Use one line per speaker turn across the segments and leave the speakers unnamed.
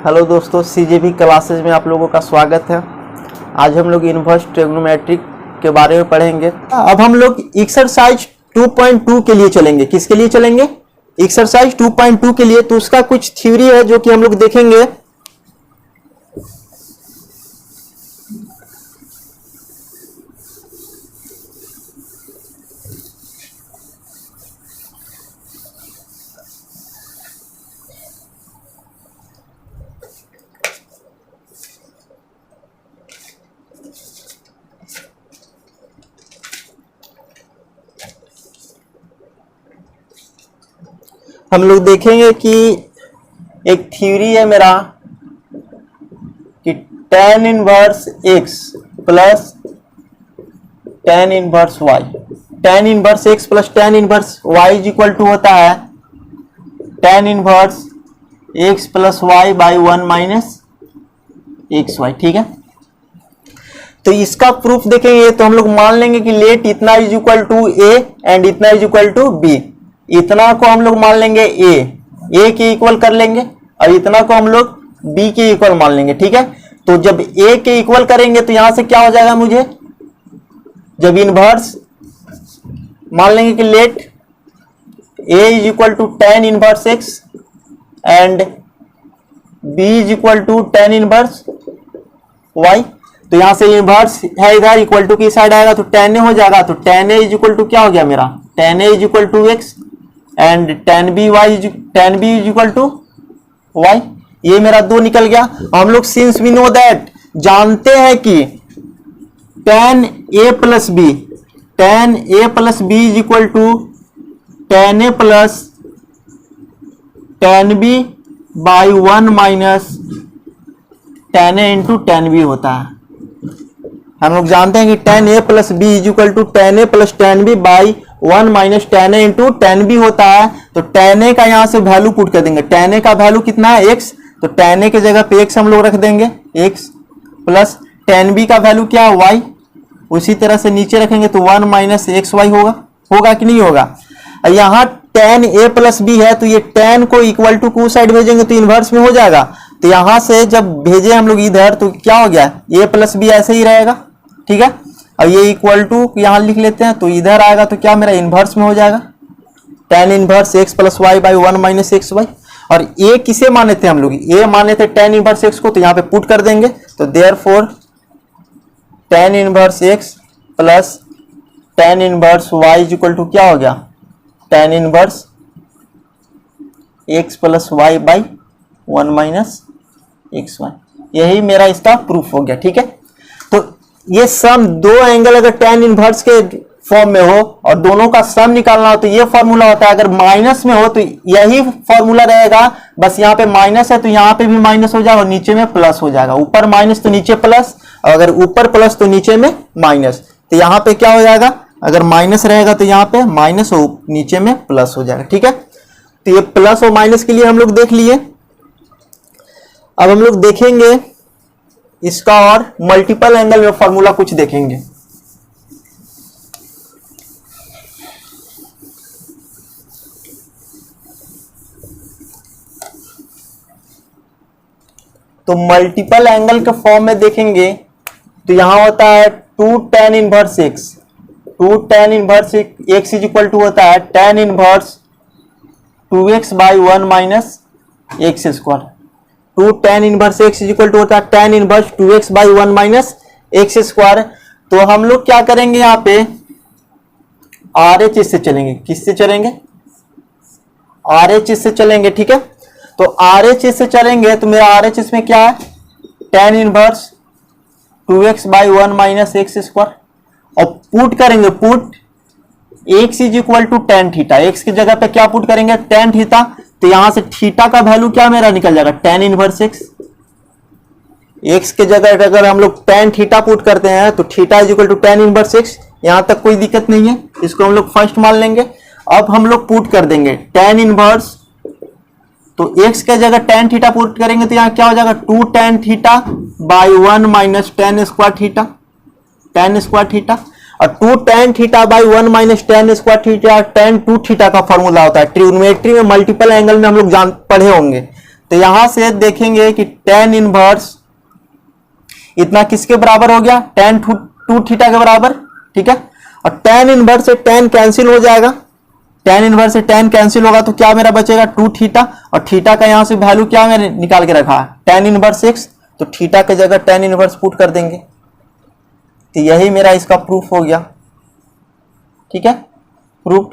Hello दोस्तों, सीजेबी classes में आप लोगों का स्वागत है। आज हम लोग इनवर्स ट्रिग्नोमेट्रिक के बारे में पढ़ेंगे। अब हम लोग एक्सरसाइज 2.2 के लिए चलेंगे। किसके लिए चलेंगे? एक्सरसाइज 2.2 के लिए। तो उसका कुछ थ्योरी है जो कि हम लोग देखेंगे। हम लोग देखेंगे कि एक थ्योरी है मेरा कि tan inverse x plus tan inverse y, tan inverse x plus tan inverse y is equal to होता है tan inverse x plus y by 1 minus x y. ठीक है, तो इसका प्रूफ देखेंगे तो हम लोग मान लेंगे कि लेट इतना is equal to a and इतना इज इक्वल टू b। इतना को हम लोग मान लेंगे a के इक्वल कर लेंगे और इतना को हम लोग b के इक्वल मान लेंगे। ठीक है, तो जब a के इक्वल करेंगे तो यहां से क्या हो जाएगा, मुझे जब इनवर्स मान लेंगे कि let a is equal to tan inverse x and b is equal to tan inverse y। तो यहां से इनवर्स है इधर, इक्वल टू की साइड आएगा तो tan a हो जाएगा। तो tan a is equal to क्या हो गया मेरा, tan a is equal to x and tan b is equal to y। ये मेरा दो निकल गया। हम लोग सिंस वी नो दैट जानते हैं कि tan a plus b is equal to tan a plus tan b by 1 minus tan a into tan b होता है। हम लोग जानते हैं कि tan a plus b is equal to tan a plus tan b by 1 minus tan a into tan b होता है। तो tan a का यहां से वैल्यू पुट कर देंगे। tan a का वैल्यू कितना है, x। तो tan a की जगह पे x हम लोग रख देंगे, x प्लस tan b का वैल्यू क्या है, y। उसी तरह से नीचे रखेंगे तो 1 माइनस एक्स वाई होगा कि नहीं होगा। यहाँ tan a प्लस b है तो ये tan को इक्वल टू को साइड भेजेंगे तो इनवर्स में हो जाएगा। तो यहां से जब भेजे हम लोग इधर तो क्या हो गया, a प्लस बी ऐसे ही रहेगा। ठीक है, और ये इक्वल टू यहां लिख लेते हैं तो इधर आएगा तो क्या मेरा इनवर्स में हो जाएगा, tan inverse x plus y by 1 minus x y. और a किसे माने थे हम लोग, a माने थे tan इनवर्स x को, तो यहाँ पे पुट कर देंगे। तो therefore tan inverse x plus tan inverse y is equal to क्या हो गया, tan inverse x plus y by 1 minus x y. यही मेरा इसका प्रूफ हो गया। ठीक है, तो ये सम दो एंगल अगर tan इनवर्स के फॉर्म में हो और दोनों का सम निकालना हो तो ये फॉर्मूला होता है। अगर माइनस में हो तो यही फॉर्मूला रहेगा, बस यहाँ पे माइनस है तो यहाँ पे भी माइनस हो जाएगा और नीचे में प्लस हो जाएगा। ऊपर माइनस तो नीचे प्लस, और अगर ऊपर प्लस तो नीचे में माइनस। तो यहाँ पे क्या हो जाएगा, अगर माइनस रहेगा तो यहाँ पे माइनस और नीचे में प्लस हो जाएगा। ठीक है, तो ये प्लस और माइनस के लिए हम लोग देख लिए। अब हम लोग देखेंगे इसका और मल्टीपल एंगल में फॉर्मूला कुछ देखेंगे। तो मल्टीपल एंगल के फॉर्म में देखेंगे तो यहां होता है 2 tan inverse x, 2 tan inverse x is equal to होता है tan inverse 2x by 1 minus x square. 2 tan inverse x is equal to होता है tan inverse 2x by 1 minus x square. तो हम लोग क्या करेंगे, यहाँ पे RHS से चलेंगे। किससे चलेंगे, RHS से चलेंगे। ठीक है, तो RHS से चलेंगे तो मेरा RHS में क्या है, tan inverse 2x by 1 minus x square. और पुट करेंगे, put x is equal to tan theta. x की जगह पे क्या पुट करेंगे, tan थीटा। तो यहां से थीटा का वैल्यू क्या मेरा निकल जाएगा, tan इनवर्स x। x के जगह अगर हम लोग tan थीटा पुट करते हैं तो theta is equal to tan inverse x। यहां तक कोई दिक्कत नहीं है, इसको हम लोग फर्स्ट मान लेंगे। अब हम लोग पुट कर देंगे tan इनवर्स, तो x के जगह tan थीटा पुट करेंगे तो यहाँ क्या हो जाएगा, 2 tan theta by 1 minus tan square theta, tan square theta. और 2 tan theta by 1 minus tan square theta tan 2 theta का फॉर्मूला होता है। ट्रिग्नोमेट्री में मल्टीपल एंगल में हम लोग पढ़े होंगे। तो यहां से देखेंगे कि tan इनवर्स इतना किसके बराबर हो गया, tan 2 थीटा के बराबर, ठीक है। और tan इनवर्स से tan कैंसिल हो जाएगा, tan इनवर्स से tan कैंसिल होगा तो क्या मेरा बचेगा 2 थीटा, और थीटा का यहां से वैल्यू क्या मैंने निकाल के रखा है tan इनवर्स x, तो थीटा के जगह tan इनवर्स पुट कर देंगे। तो यही मेरा इसका प्रूफ हो गया, ठीक है, प्रूफ।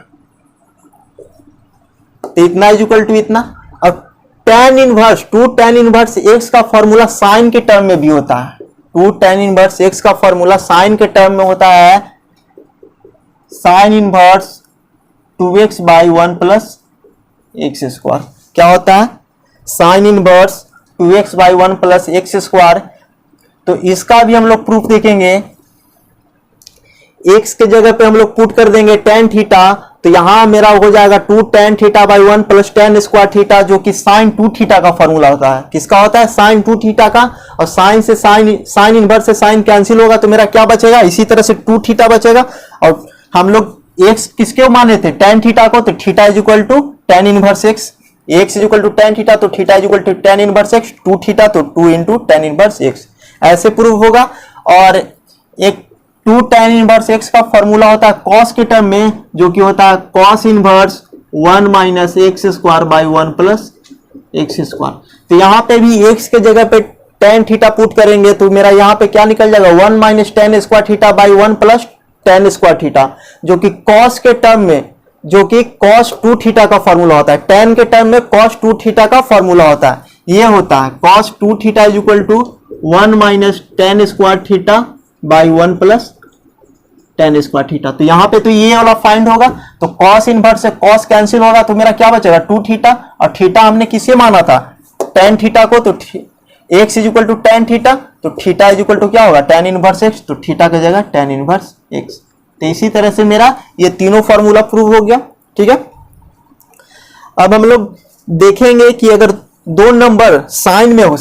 तो इतना इज इक्वल टू इतना। अब tan inverse 2 tan inverse x का फॉर्मूला साइन के टर्म में भी होता है, 2 tan इनवर्स x का फॉर्मूला साइन के टर्म में होता है sine inverse 2x by 1 plus x square. क्या होता है sine inverse 2x by 1 plus x square. तो इसका भी हम लोग प्रूफ देखेंगे, x के जगह पे हम लोग पुट कर देंगे tan थीटा, तो यहां मेरा हो जाएगा 2 tan theta by 1 plus tan square theta, जो कि साइन 2 थीटा का फॉर्मूला होता है। किसका होता है साइन 2 थीटा का, और साइन से साइन इनवर्स से साइन कैंसिल होगा तो मेरा क्या बचेगा, इसी तरह से 2 थीटा बचेगा। और हम लोग x किसके माने थे tan थीटा को, तो theta is equal to tan inverse x, x is equal to tan theta तो theta is equal to tan inverse x, 2 theta तो 2 इंटू tan इनवर्स x, ऐसे प्रूव होगा। और एक 2 tan इनवर्स x का formula होता है cos के टर्म में, जो कि होता है cos inverse 1 minus x square by 1 plus x square. तो यहां पे भी x के जगह पे tan थीटा पुट करेंगे तो मेरा यहां पे क्या निकल जाएगा 1 minus tan square theta by 1 plus tan square theta, जो कि cos के टर्म में, जो कि cos 2 थीटा का फॉर्मूला होता है, tan के टर्म में cos 2 थीटा का फॉर्मूला होता है, ये होता है cos 2 theta is equal to 1 minus tan square theta by 1 plus tan square theta. तो यहां पे तो ये वाला फाइंड होगा, तो cos इनवर्स से cos कैंसिल होगा तो मेरा क्या बचेगा 2 थीटा, और थीटा हमने किसे माना था tan थीटा को, तो x is equal to tan theta, तो थीटा इज इक्वल टू क्या होगा tan इनवर्स x, तो थीटा की जगह tan इनवर्स x। तो इसी तरह से मेरा ये तीनों फॉर्मूला प्रूव हो गया, ठीक है। अब हम लोग देखेंगे कि अगर दो नंबर साइन में हो,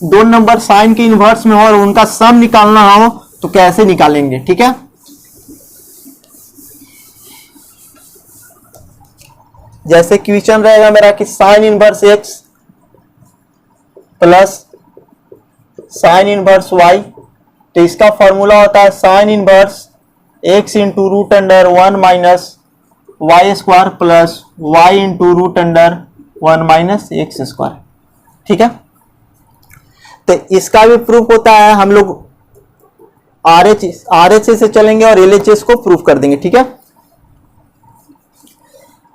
दो नंबर साइन के इनवर्स में हो और उनका सम निकालना हो तो कैसे निकालेंगे, ठीक है। जैसे क्वेश्चन रहेगा मेरा कि sine inverse x plus sine inverse y, तो इसका फॉर्मूला होता है sine inverse x into root under 1 minus y square plus y into root under 1 minus x square, ठीक है। तो इसका भी प्रूफ होता है, हम लोग RHS से चलेंगे और LHS को प्रूफ कर देंगे, ठीक है।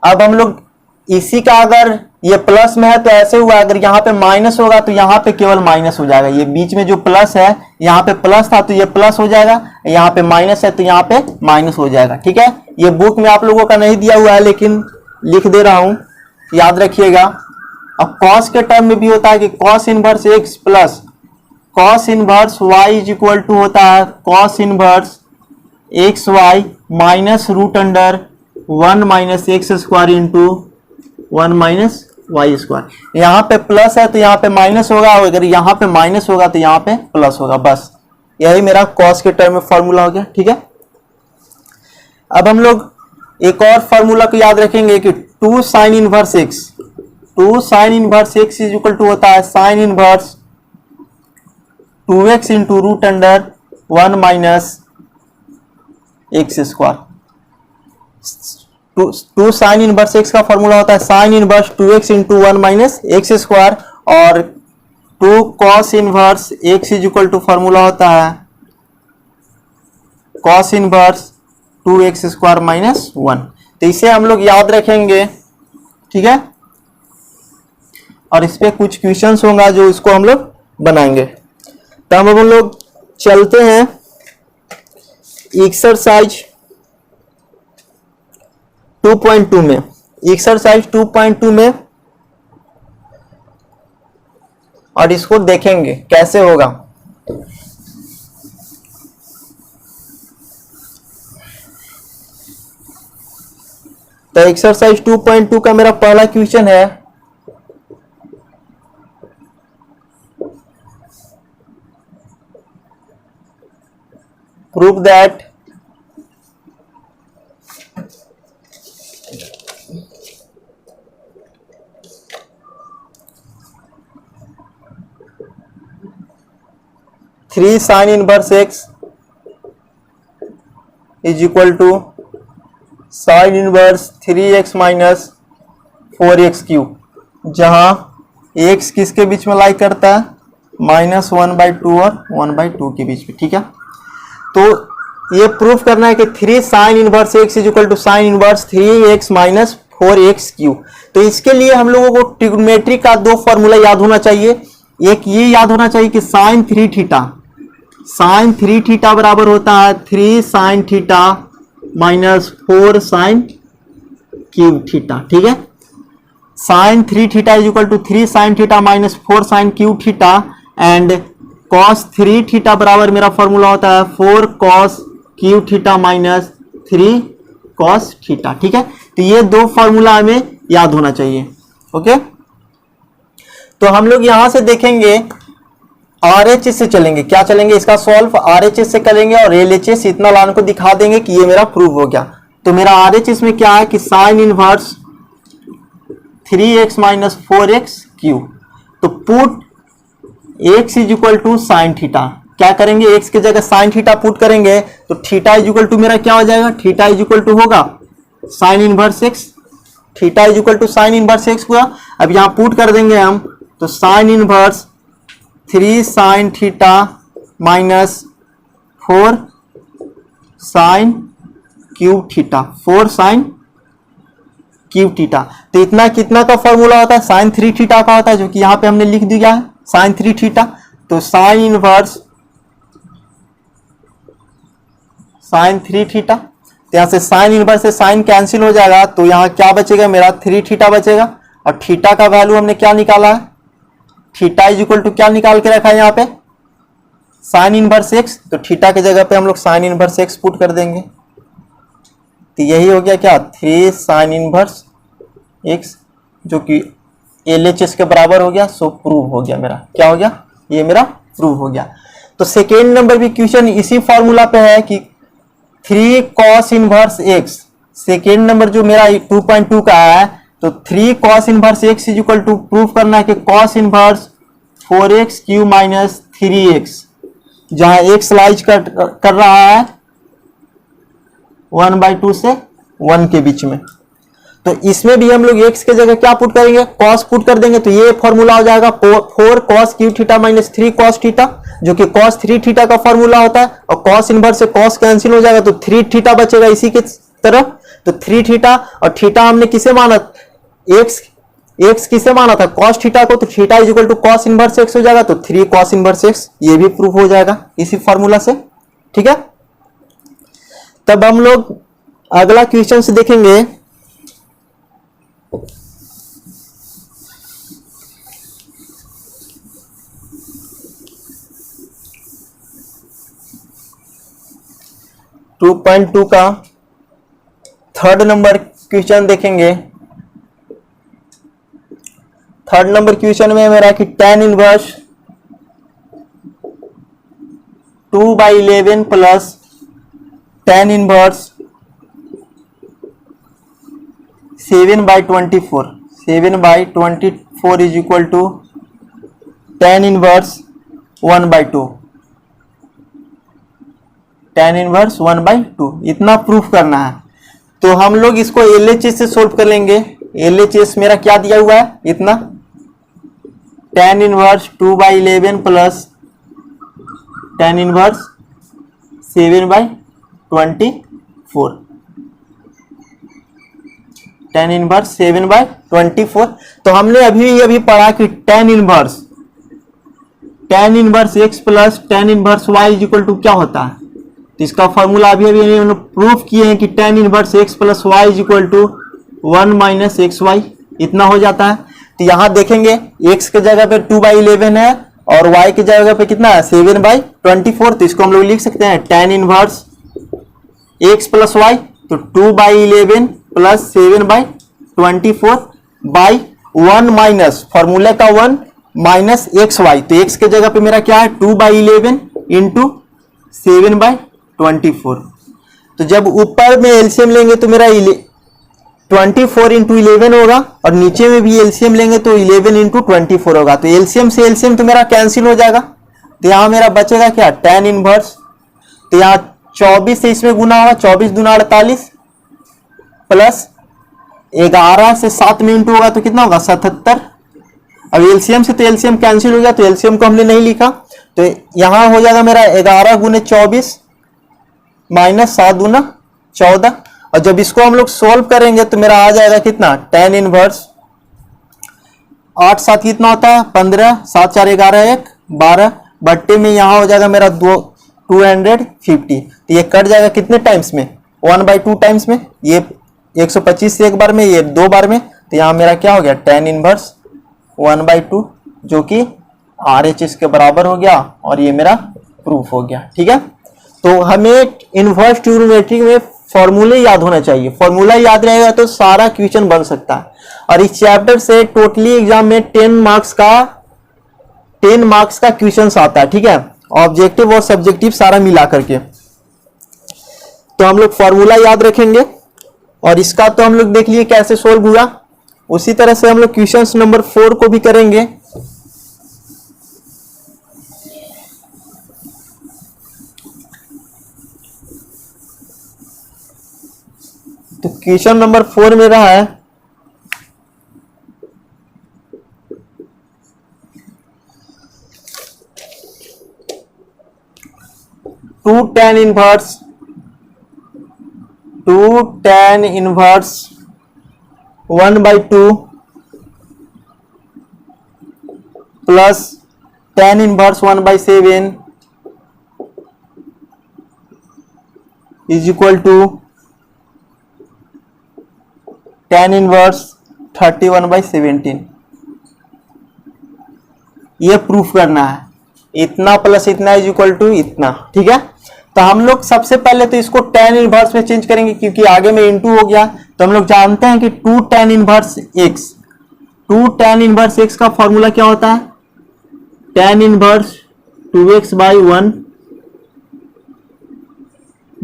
अब हम लोग इसी का अगर ये प्लस में है तो ऐसे हुआ, अगर यहाँ पे माइनस होगा तो यहाँ पे केवल माइनस हो जाएगा, ये बीच में जो प्लस है यहाँ पे प्लस था तो ये प्लस हो जाएगा, यहाँ पे माइनस है तो यहाँ पे माइनस हो जाएगा, ठीक है। ये बुक में आप लोगों का नहीं दिया हुआ है लेकिन लिख दे रहा हूं, याद रखिएगा। अब cos के टर्म में भी होता है कि cos inverse x plus cos inverse y is equal to होता है cos inverse x y minus root under 1 minus x square into 1 minus y square. यहाँ पे प्लस है तो यहाँ पे माइनस होगा, और अगर यहाँ पे माइनस होगा तो यहाँ पे प्लस होगा, बस यही मेरा cos के टर्म में फॉर्मूला हो गया, ठीक है। अब हम लोग एक और फॉर्मूला को याद रखेंगे कि 2 sine inverse x is equal to होता है sine inverse 2x into root under 1 minus x square. 2 sine inverse x का फॉर्मूला होता है sine inverse 2x into 1 minus x square, और 2 cos inverse x is equal to formula होता है cos inverse 2x square minus 1। तो इसे हम लोग याद रखेंगे, ठीक है। और इस पे कुछ क्वेश्चंस होगा जो इसको हम लोग बनाएंगे। तो हम लोग चलते हैं एक्सरसाइज 2.2 में। एक्सरसाइज 2.2 में और इसको देखेंगे कैसे होगा। तो एक्सरसाइज 2.2 का मेरा पहला क्वेश्चन है, prove that 3 sine inverse x is equal to sine inverse 3x minus 4x cube, जहां x किसके बीच में लाई करता है, -1/2 और 1/2 के बीच में। ठीक है, तो ये प्रूफ करना है कि 3 sine inverse x is equal to sine inverse 3x minus 4x cube. तो इसके लिए हम लोगों को ट्रिग्नोमेट्री का 2 फॉर्मूला याद होना चाहिए। एक ये याद होना चाहिए कि साइन 3 थीटा बराबर होता है 3 sine theta minus 4 sine cube theta. ठीक है, sine 3 theta is equal to 3 sine theta minus 4 sine cube theta, and cos 3 theta बराबर मेरा फॉर्मूला होता है 4 cos cube theta minus 3 cos theta. ठीक है, तो ये 2 फॉर्मूला हमें याद होना चाहिए। ओके, तो हम लोग यहां से देखेंगे RHS से चलेंगे, क्या चलेंगे, इसका सॉल्व RHS से करेंगे और LHS इतना लाइन को दिखा देंगे कि ये मेरा प्रूव हो गया। तो मेरा RHS में क्या है कि sine inverse 3x minus 4x cube, तो put x is equal to sine theta, क्या करेंगे, x की जगह साइन थीटा पुट करेंगे तो थीटा इज इक्वल टू मेरा क्या हो जाएगा, थीटा इज इक्वल टू होगा sine inverse x, theta is equal to sine inverse x हुआ। अब यहां पुट कर देंगे हम, तो sine inverse 3 sine theta minus 4 sine cube theta, 4 sine cube theta. तो इतना कितना का फॉर्मूला होता है, साइन 3 थीटा का होता है, जो कि यहां पे हमने लिख दिया है साइन 3 थीटा। तो साइन इनवर्स साइन 3 थीटा, तो यहां से साइन इनवर्स से साइन कैंसिल हो जाएगा, तो यहां क्या बचेगा मेरा 3 थीटा बचेगा, और थीटा का वैल्यू हमने क्या निकाला है, थीटा इज इक्वल टू क्या निकाल के रखा है यहाँ पे, साइन इनवर्स एक्स, तो थीटा की जगह पे हम लोग साइन इनवर्स एक्स पुट कर देंगे। तो यही हो गया क्या, 3 साइन इनवर्स एक्स, जो कि LHS के बराबर हो गया। सो प्रूव हो गया मेरा, क्या हो गया, ये मेरा प्रूव हो गया। तो सेकेंड नंबर भी क्वेश्चन इसी फॉर्मूला पे है कि 3 cos inverse x, second number जो मेरा 2.2 का है, तो 3 cos inverse x is equal to prove करना है कि cos inverse 4x Q minus 3x, जहां x लाइज कर रहा है 1/2 से 1 के बीच में। तो इसमें भी हम लोग x के जगह क्या पुट करेंगे, cos पुट कर देंगे, तो ये फॉर्मूला हो जाएगा 4 cos Q theta minus 3 cos theta, जो कि cos 3 थीटा का फॉर्मूला होता है, और cos इनवर्स से cos कैंसिल हो जाएगा, तो 3 थीटा बचेगा इसी के तरफ। तो 3 थीटा, और थीटा हमने किसे माना, x किसे माना था, cos थीटा को, तो theta is equal to cos inverse x हो जाएगा, तो 3 cos इनवर्स x, ये भी प्रूफ हो जाएगा इसी फॉर्मूला से। ठीक है, तब हम लोग अगला क्वेश्चन से देखेंगे। टू 2.2 का थर्ड नंबर क्वेश्चन देखेंगे। थर्ड नंबर क्वेश्चन में मेरा कि tan inverse 2/11 plus tan inverse 7/24, 7/24 is equal to tan inverse 1/2, tan inverse 1/2, इतना प्रूफ करना है। तो हम लोग इसको LHS से सोल्व कर लेंगे। LHS मेरा क्या दिया हुआ है, इतना tan inverse 2/11 plus tan inverse 7/24, tan inverse 7/24। तो हमने अभी पढ़ा कि tan inverse x plus tan inverse y is equal to क्या होता है, तो इसका फॉर्मूला अभी हमने प्रूफ किए हैं कि tan inverse x plus y is equal to 1 minus xy, इतना हो जाता है। तो यहां देखेंगे x के जगह पे 2/11 है और y की जगह पे कितना है 7/24, तो इसको हम लोग लिख सकते हैं tan inverse x plus y, तो 2/11 प्लस 7/24 बाई 1 माइनस फॉर्मूले का 1 माइनस xy, तो x के जगह पे मेरा क्या है 2/11 इंटू 7/24। तो जब ऊपर में एलसीएम लेंगे तो मेरा 24 इंटू 11 होगा, और नीचे में भी एलसीएम लेंगे तो 11 इंटू 24 होगा। तो एलसीएम से एलसीएम तो मेरा कैंसिल हो जाएगा, तो यहाँ मेरा बचेगा क्या, tan इनवर्स। तो यहाँ 24 से इसमें गुना होगा, 24 दूना 48 प्लस 11 से 7 में इंटू होगा तो कितना होगा 77। अब एलसीएम से तो एलसीएम कैंसिल हो गया, तो एलसीएम को हमने नहीं लिखा, तो यहाँ हो जाएगा मेरा 11 गुने 24 माइनस 7 गुना 14। और जब इसको हम लोग सोल्व करेंगे तो मेरा आ जाएगा कितना, tan इनवर्स 8 7 कितना होता है 15, 7 4 11 1 12 बट्टे में यहाँ हो जाएगा मेरा 250। तो ये कट जाएगा कितने टाइम्स में, 1/2 टाइम्स में, ये 125 से एक बार में, ये 2 बार में। तो यहाँ मेरा क्या हो गया, tan इनवर्स 1/2 जो कि RHS के बराबर हो गया, और ये मेरा प्रूफ हो गया। ठीक है, तो हमें इनवर्स ट्रिग्नोमेट्री में फॉर्मूले याद होना चाहिए, फॉर्मूला याद रहेगा तो सारा क्वेश्चन बन सकता है। और इस चैप्टर से टोटली एग्जाम में 10 मार्क्स का क्वेश्चन आता है। ठीक है, ऑब्जेक्टिव और सब्जेक्टिव सारा मिला करके। तो हम लोग फॉर्मूला याद रखेंगे, और इसका तो हम लोग देख लिए कैसे सोल्व हुआ, उसी तरह से हम लोग क्वेश्चन नंबर 4 को भी करेंगे। तो क्वेश्चन नंबर 4 में रहा है 2 tan inverse 1/2 plus tan inverse 1/7 is equal to tan inverse 31/17। ये प्रूफ करना है, इतना प्लस इतना इज इक्वल टू इतना। ठीक है, तो हम लोग सबसे पहले तो इसको tan इनवर्स में चेंज करेंगे, क्योंकि आगे में इनटू हो गया। तो हम लोग जानते हैं कि 2 tan इनवर्स x का फॉर्मूला क्या होता है, tan inverse 2x/1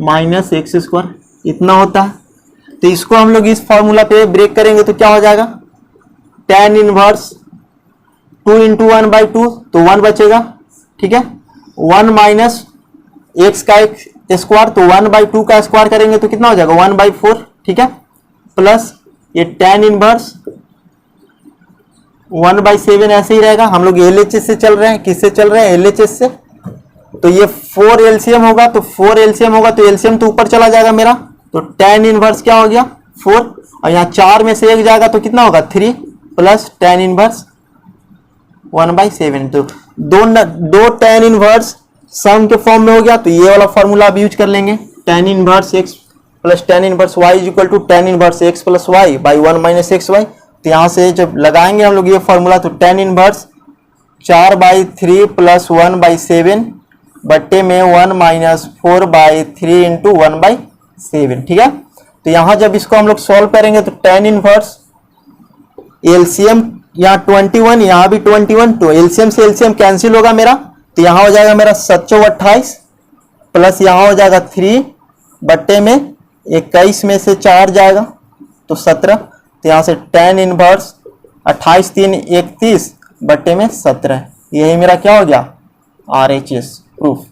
minus x square, इतना होता है। तो इसको हम लोग इस फॉर्मूला पे ब्रेक करेंगे तो क्या हो जाएगा, tan इनवर्स 2 × 1/2 तो 1 बचेगा। ठीक है, 1 माइनस एक्स का स्क्वायर, तो 1/2 का स्क्वायर करेंगे तो कितना हो जाएगा 1/4। ठीक है, प्लस ये tan इनवर्स 1/7 ऐसे ही रहेगा। हम लोग LHS से चल रहे हैं, किससे चल रहे हैं, LHS से। तो ये 4 LCM होगा, तो 4 LCM होगा तो LCM तो ऊपर चला जाएगा मेरा, तो tan इनवर्स क्या हो गया 4, और यहाँ 4 में से 1 जाएगा तो कितना होगा 3 प्लस tan इनवर्स 1/7। तो दो tan इनवर्स सम के फॉर्म में हो गया, तो ये वाला फॉर्मूला आप यूज कर लेंगे, tan inverse x plus tan inverse y is equal to tan inverse x plus y by 1 minus xy। तो यहाँ से जब लगाएंगे हम लोग ये फॉर्मूला, तो tan इनवर्स 4/3 प्लस 1/7 बट्टे में 1 माइनस 4/3 इंटू 1/7। ठीक है, तो यहाँ जब इसको हम लोग सॉल्व करेंगे तो tan इनवर्स एलसीएम यहाँ 21, यहाँ भी 21, तो एलसीएम से एलसीएम कैंसिल होगा मेरा, तो यहाँ हो जाएगा मेरा 7 28 प्लस यहाँ हो जाएगा 3 बट्टे में 21 में से 4 जाएगा तो 17। तो यहाँ से tan इनवर्स 28 3 31 बट्टे में 17, यही मेरा क्या हो गया RHS प्रूफ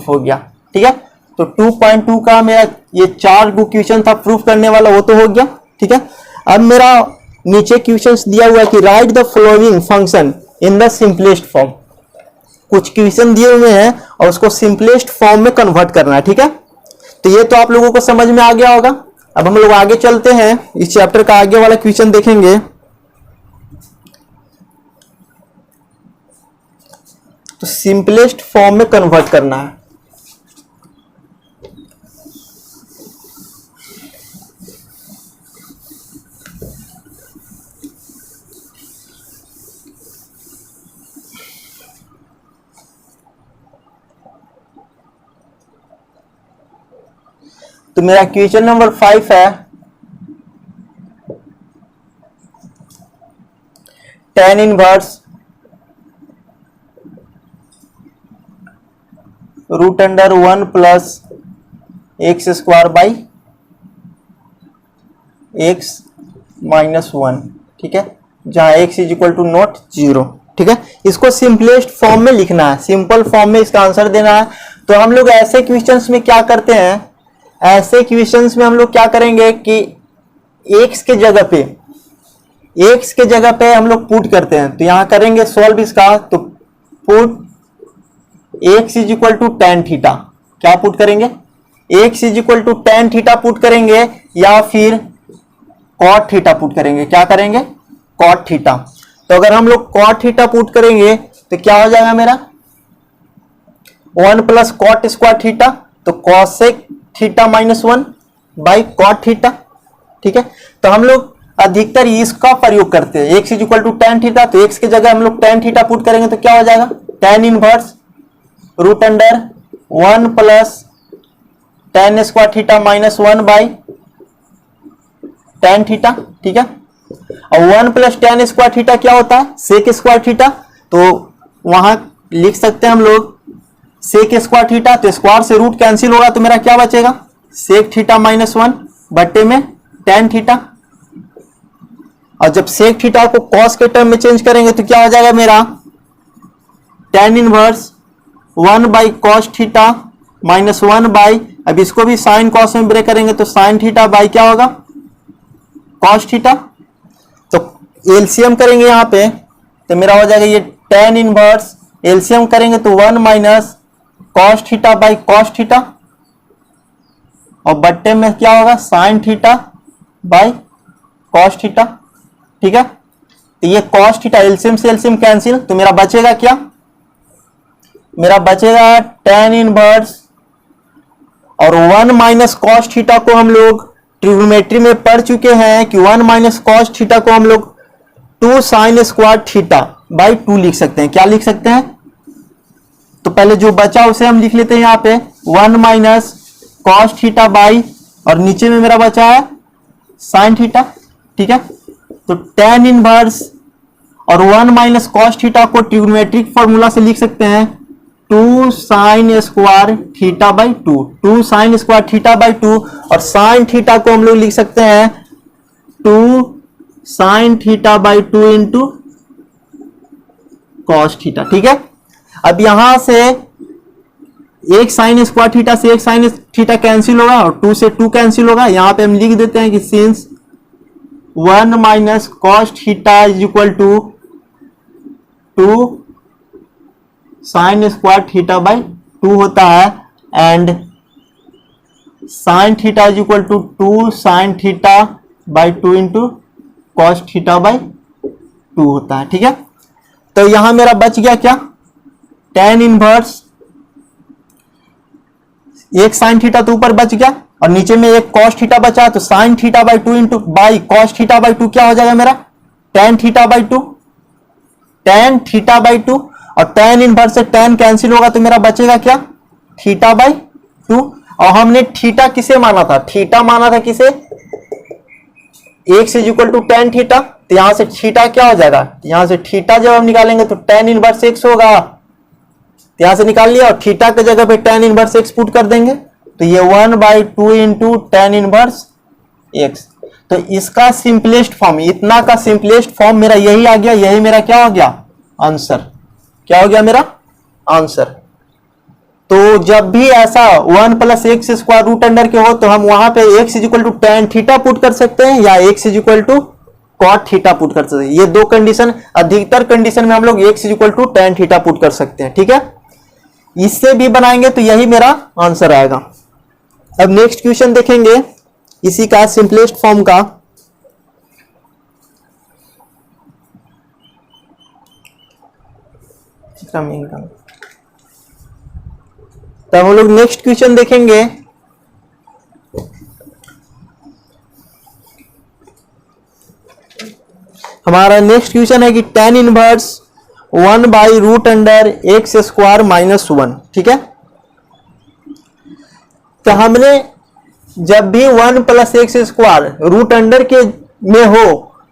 हो गया। ठीक है, तो 2.2 का मेरा ये 4 क्वेश्चन था प्रूफ करने वाला, वो तो हो गया। ठीक है, अब मेरा नीचे क्वेश्चंस दिया हुआ है कि right the following function in the simplest form. कुछ क्वेश्चन दिए हुए हैं और उसको सिंपलेस्ट फॉर्म में कन्वर्ट करना है। ठीक है, तो ये तो आप लोगों को समझ में आ गया होगा। अब हम लोग आगे चलते हैं, इस चैप्टर का आगे वाला क्वेश्चन देखेंगे। तो सिंपलेस्ट फॉर्म में कन्वर्ट करना है। तो मेरा क्वेश्चन नंबर 5 है, tan inverse √1 plus x square by x minus 1। ठीक है, जहां x is equal to not 0। ठीक है, इसको सिंपलेस्ट फॉर्म में लिखना है, सिंपल फॉर्म में इसका आंसर देना है। तो हम लोग ऐसे क्वेश्चंस में क्या करते हैं, ऐसे क्वेश्चंस में हम लोग क्या करेंगे कि एक्स के जगह पे हम लोग पुट करते हैं। तो यहां करेंगे सॉल्व इसका, तो put x is equal to tan theta, क्या पुट करेंगे, x is equal to tan theta put करेंगे या फिर कॉट थीटा पुट करेंगे, क्या करेंगे, कॉट थीटा। तो अगर हम लोग कॉट थीटा पुट करेंगे तो क्या हो जाएगा मेरा 1 प्लस कॉट स्क्वायर थीटा, तो cosec theta minus 1 by cot theta. ठीक है, तो हम लोग अधिकतर इसका प्रयोग करते हैं, x is equal to tan theta, तो एक्स की जगह हम लोग टेन थीटा पुट करेंगे तो क्या हो जाएगा tan inverse root under 1 plus tan square theta minus 1 by tan theta. ठीक है, और 1 प्लस टेन स्क्वायर थीटा क्या होता है, सेक स्क्वायर थीटा, तो वहां लिख सकते हैं हम लोग सेक स्क्वायर थीटा, तो स्क्वायर से रूट कैंसिल होगा तो मेरा क्या बचेगा सेक थीटा माइनस 1 बट्टे में टेन थीटा। और जब सेक थीटा को कॉस के टर्म में चेंज करेंगे तो क्या हो जाएगा मेरा ten inverse 1 by cos theta minus 1 by, अब इसको भी साइन कॉस में ब्रेक करेंगे तो साइन थीटा बाई क्या होगा कॉस थीटा। तो एलसीएम करेंगे यहां पे तो मेरा हो जाएगा ये टेन इनवर्स, एलसीएम करेंगे तो 1 minus cos theta by cos theta, और बट्टे में क्या होगा sign theta by cos theta. ठीक है, तो ये कॉस थीटा एलसीएम से एलसीएम कैंसिल, तो मेरा बचेगा क्या, मेरा बचेगा टेन इनवर्स और 1 माइनस कॉस थीटा को हम लोग ट्रिग्नोमेट्री में पढ़ चुके हैं कि 1 माइनस कॉस थीटा को हम लोग 2 साइन स्क्वायर थीटा बाई 2 लिख सकते हैं, क्या लिख सकते हैं, तो पहले जो बचा उसे हम लिख लेते हैं यहाँ पे 1 माइनस कॉस थीटा बाई, और नीचे में मेरा बचा है साइन थीटा। ठीक है, तो टेन इनवर्स और 1 माइनस कॉस थीटा को ट्रिग्नोमेट्रिक फॉर्मूला से लिख सकते हैं 2 sine square theta by 2 sine square theta by 2, और साइन थीटा को हम लोग लिख सकते हैं 2 sine theta by 2 into cos theta. ठीक है, अब यहां से एक साइन स्क्वायर थीटा से एक साइन थीटा कैंसिल होगा और 2 से 2 कैंसिल होगा, यहां पे हम लिख देते हैं कि since 1 minus cos theta is equal to 2 sine square theta by 2 होता है, and sine theta is equal to 2 sine theta by 2 into cos theta by 2 होता है। ठीक है, तो यहां मेरा बच गया क्या टेन इनवर्स, एक साइन थीटा तो ऊपर बच गया और नीचे में एक कॉस थीटा बचा, तो sign theta by 2 into by cos theta by 2 क्या हो जाएगा मेरा tan theta by 2, tan theta by 2, और टेन इनवर्स से टेन कैंसिल होगा तो मेरा बचेगा क्या थीटा बाई 2। और हमने थीटा किसे माना था, थीटा माना था किसे x is equal to tan theta, तो यहां से थीटा क्या हो जाएगा, यहां से थीटा जब हम निकालेंगे तो टेन इनवर्स एक्स होगा, तो यहां से निकाल लिया और थीटा की जगह पे टेन इनवर्स एक्स पुट कर देंगे, तो ये 1 by 2 into tan inverse x. तो इसका सिंपलेस्ट फॉर्म, इतना का सिंपलेस्ट फॉर्म मेरा यही आ गया, यही मेरा क्या हो गया आंसर, क्या हो गया मेरा आंसर। तो जब भी ऐसा 1 plus x square root under के हो तो हम वहां पे x is equal to tan theta put कर सकते हैं या x is equal to cot theta put कर सकते हैं, ये दो कंडीशन, अधिकतर कंडीशन में हम लोग x is equal to tan theta put कर सकते हैं। ठीक है, इससे भी बनाएंगे तो यही मेरा आंसर आएगा। अब नेक्स्ट क्वेश्चन देखेंगे इसी का सिंपलेस्ट फॉर्म का, तो हम लोग नेक्स्ट क्वेश्चन देखेंगे। हमारा नेक्स्ट क्वेश्चन है कि tan inverse 1 by root under x square minus 1। ठीक है, तो हमने जब भी 1 plus x square root under के में हो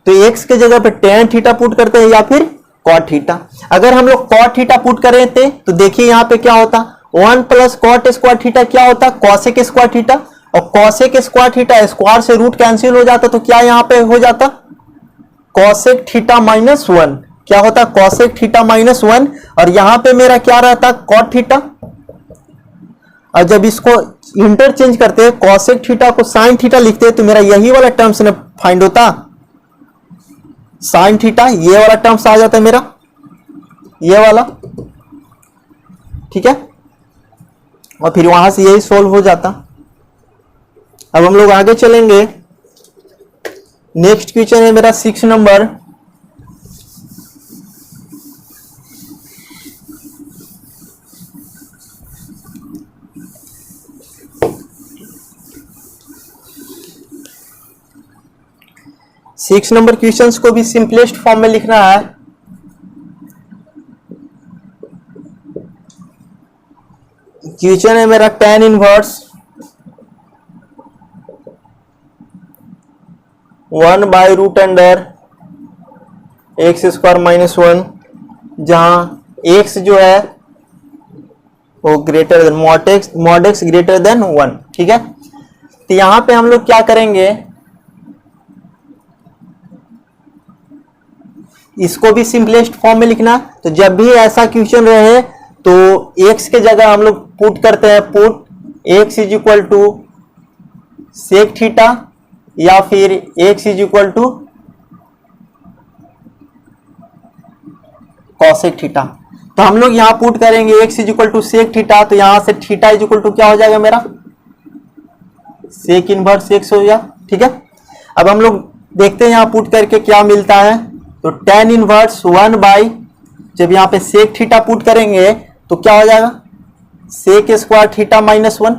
तो एक्स के जगह पे टेन थीटा पुट करते हैं या फिर कॉट थीटा। अगर हम लोग कॉट थीटा पुट कर रहे थे तो देखिए यहां पे क्या होता, 1 प्लस कॉट स्क्वायर थीटा क्या होता कॉसेक स्क्वायर थीटा, और कॉसेक स्क्वायर थीटा स्क्वायर से रूट कैंसिल हो जाता तो क्या यहां पे हो जाता कॉसेक थीटा माइनस 1। क्या होता है कॉसेक थीटा माइनस 1, और यहां पे मेरा क्या रहता कॉट थीटा। और जब इसको इंटरचेंज करते हैं कॉसेक थीटा को साइन थीटा लिखते हैं तो मेरा यही वाला टर्म्स ने फाइंड होता साइन थीटा, ये वाला टर्म्स आ जाता है मेरा ये वाला, ठीक है। और फिर वहां से यही सोल्व हो जाता। अब हम लोग आगे चलेंगे। नेक्स्ट क्वेश्चन है मेरा 6 नंबर। सिक्स नंबर क्वेश्चंस को भी सिंपलेस्ट फॉर्म में लिखना है। क्वेश्चन है मेरा tan inverse 1 by root under x square minus 1, जहां x जो है वो greater than mod x greater than 1, ठीक है। तो यहां पे हम लोग क्या करेंगे, इसको भी सिंपलेस्ट फॉर्म में लिखना। तो जब भी ऐसा क्वेश्चन रहे तो x के जगह हम लोग पुट करते हैं, put x is equal to sec theta या फिर x is equal to cosec theta. तो हम लोग यहां पुट करेंगे x is equal to sec theta, तो यहां से थीटा इज इक्वल टू क्या हो जाएगा मेरा सेक इनवर्स x हो गया, ठीक है। अब हम लोग देखते हैं यहां पुट करके क्या मिलता है। तो tan इनवर्स 1 बाई, जब यहाँ पे सेक थीटा पुट करेंगे तो क्या हो जाएगा sec square theta minus 1,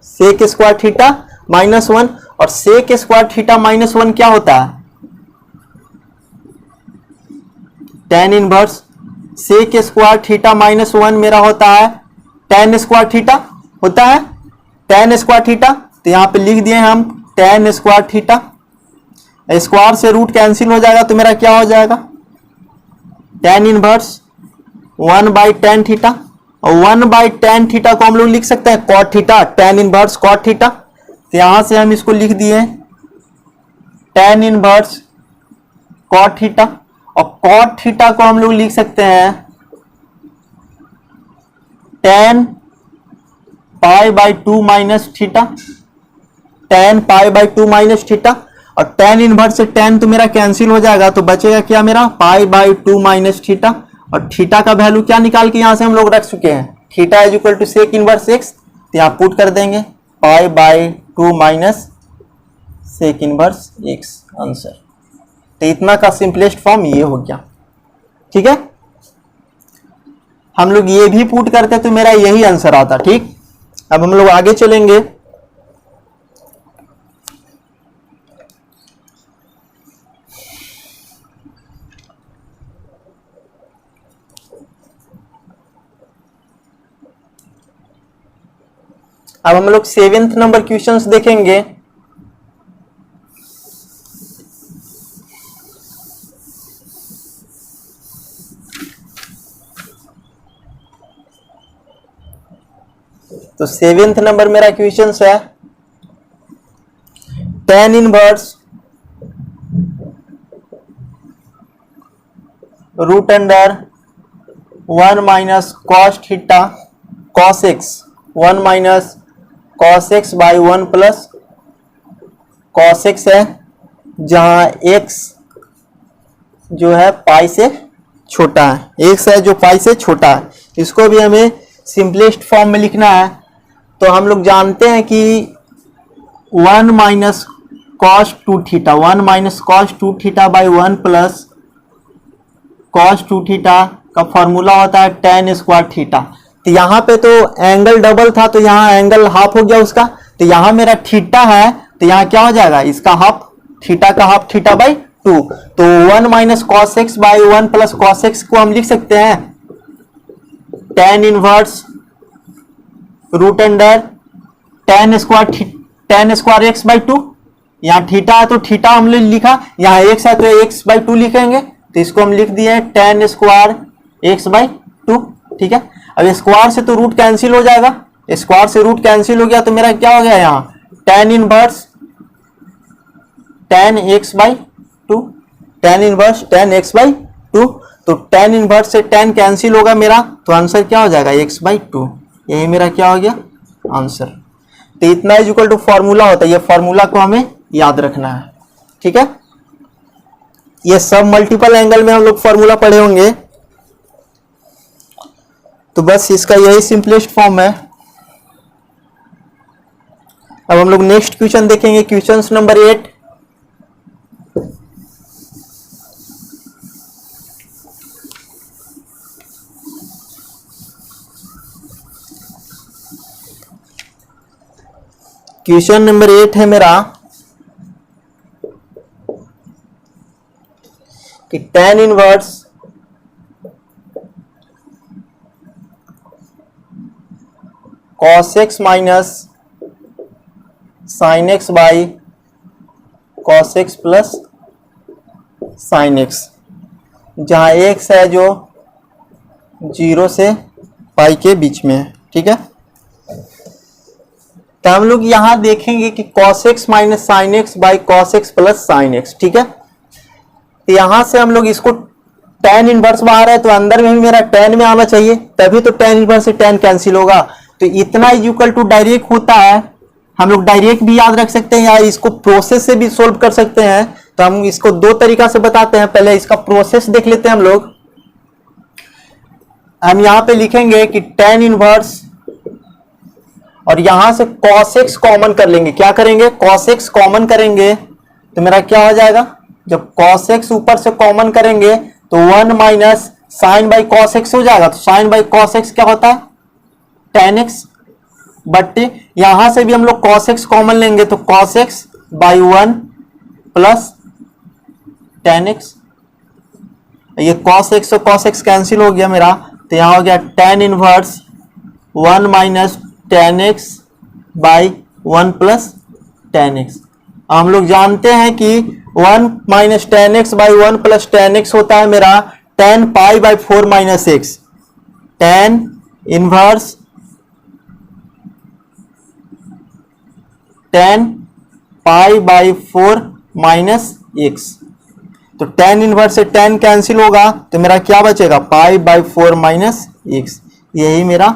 sec square theta minus 1, और सेक स्क्वायर थीटा माइनस 1 क्या होता है tan inverse sec square theta minus 1 मेरा होता है tan स्क्वायर थीटा होता है tan स्क्वायर थीटा। तो यहाँ पे लिख दिए हम tan स्क्वायर थीटा, स्क्वायर से रूट कैंसिल हो जाएगा तो मेरा क्या हो जाएगा tan इनवर्स 1 बाई tan थीटा, और 1 बाई tan थीटा को हम लोग लिख सकते हैं cot theta, tan inverse cot theta. तो यहां से हम इसको लिख दिए tan इनवर्स cot थीटा, और cot थीटा को हम लोग लिख सकते हैं tan pi by 2 minus theta, tan pi by 2 minus theta, और tan इनवर्स से tan तो मेरा कैंसिल हो जाएगा तो बचेगा क्या मेरा पाई बाई 2 माइनस थीटा, और थीटा का वैल्यू क्या निकाल के यहां से हम लोग रख चुके हैं theta is equal to sec inverse x. तो यहाँ पुट कर देंगे pi by 2 minus sec inverse x answer. तो इतना का सिंपलेस्ट फॉर्म ये हो गया, ठीक है। हम लोग ये भी पुट करते तो मेरा यही आंसर आता, ठीक। अब हम लोग आगे चलेंगे। अब हम लोग 7th नंबर क्वेश्चंस देखेंगे। तो 7th नंबर मेरा क्वेश्चंस है tan inverse root under 1 minus cos theta cos x 1 minus cos x by 1 plus cos x है, जहां x जो है पाई से छोटा है, x है जो पाई से छोटा है। इसको भी हमें सिंपलेस्ट फॉर्म में लिखना है। तो हम लोग जानते हैं कि 1 minus cos 2 theta 1 minus cos 2 theta by 1 plus cos 2 theta का फॉर्मूला होता है tan स्क्वायर थीटा। तो यहाँ पे तो एंगल डबल था तो यहाँ एंगल हाफ हो गया उसका। तो यहाँ मेरा थीटा है तो यहाँ क्या हो जाएगा इसका हाफ, थीटा का हाफ थीटा बाई 2। तो 1 minus cos x by 1 plus cos x को हम लिख सकते हैं tan inverse root under tan square x by 2। यहाँ थीटा है तो थीटा हमने लिखा, यहाँ एक्स है तो एक्स बाई 2 लिखेंगे। तो इसको हम लिख दिए tan स्क्वायर एक्स बाई 2, ठीक है। अब स्क्वायर से तो रूट कैंसिल हो जाएगा, स्क्वायर से रूट कैंसिल हो गया तो मेरा क्या हो गया यहाँ tan inverse tan x by 2, tan inverse tan x by 2। तो tan इनवर्स से tan कैंसिल होगा मेरा, तो आंसर क्या हो जाएगा x/2। यही मेरा क्या हो गया आंसर। तो इतना इज इक्वल टू फॉर्मूला होता है, ये फॉर्मूला को हमें याद रखना है, ठीक है। ये सब मल्टीपल एंगल में हम लोग फॉर्मूला पढ़े होंगे, तो बस इसका यही सिंपलेस्ट फॉर्म है। अब हम लोग नेक्स्ट क्वेश्चन देखेंगे, क्वेश्चन नंबर 8। क्वेश्चन नंबर 8 है मेरा कि tan inverse cos x minus sin x by cos x plus sin x, जहां x है जो 0 से पाई के बीच में है, ठीक है। तो हम लोग यहां देखेंगे कि cos x minus sin x by cos x plus sin x, ठीक है। तो यहां से हम लोग इसको tan इनवर्स बाहर है तो अंदर में भी मेरा tan में आना चाहिए, तभी तो tan इनवर्स से tan कैंसिल होगा। तो इतना इज इक्वल टू डायरेक्ट होता है, हम लोग डायरेक्ट भी याद रख सकते हैं या इसको प्रोसेस से भी सोल्व कर सकते हैं। तो हम इसको दो तरीका से बताते हैं, पहले इसका प्रोसेस देख लेते हैं हम लोग। हम यहां पे लिखेंगे कि tan इनवर्स और यहां से cos x कॉमन कर लेंगे। क्या करेंगे, cos x कॉमन करेंगे तो मेरा क्या हो जाएगा, जब cos x ऊपर से कॉमन करेंगे तो 1 minus sine by cos x हो जाएगा। तो साइन बाई cos x क्या होता है tan x, बट यहां से भी हम लोग cos x कॉमन लेंगे तो cos x by 1 plus tan x। ये cos x और cos x कैंसिल हो गया मेरा, तो यहां हो गया tan inverse 1 minus tan x by 1 plus tan x। हम लोग जानते हैं कि 1 minus tan x by 1 plus tan x होता है मेरा tan pi by 4 minus x। tan inverse tan pi by 4 minus x, तो tan इनवर्स से tan कैंसिल होगा तो मेरा क्या बचेगा पाई बाई 4 माइनस x। यही मेरा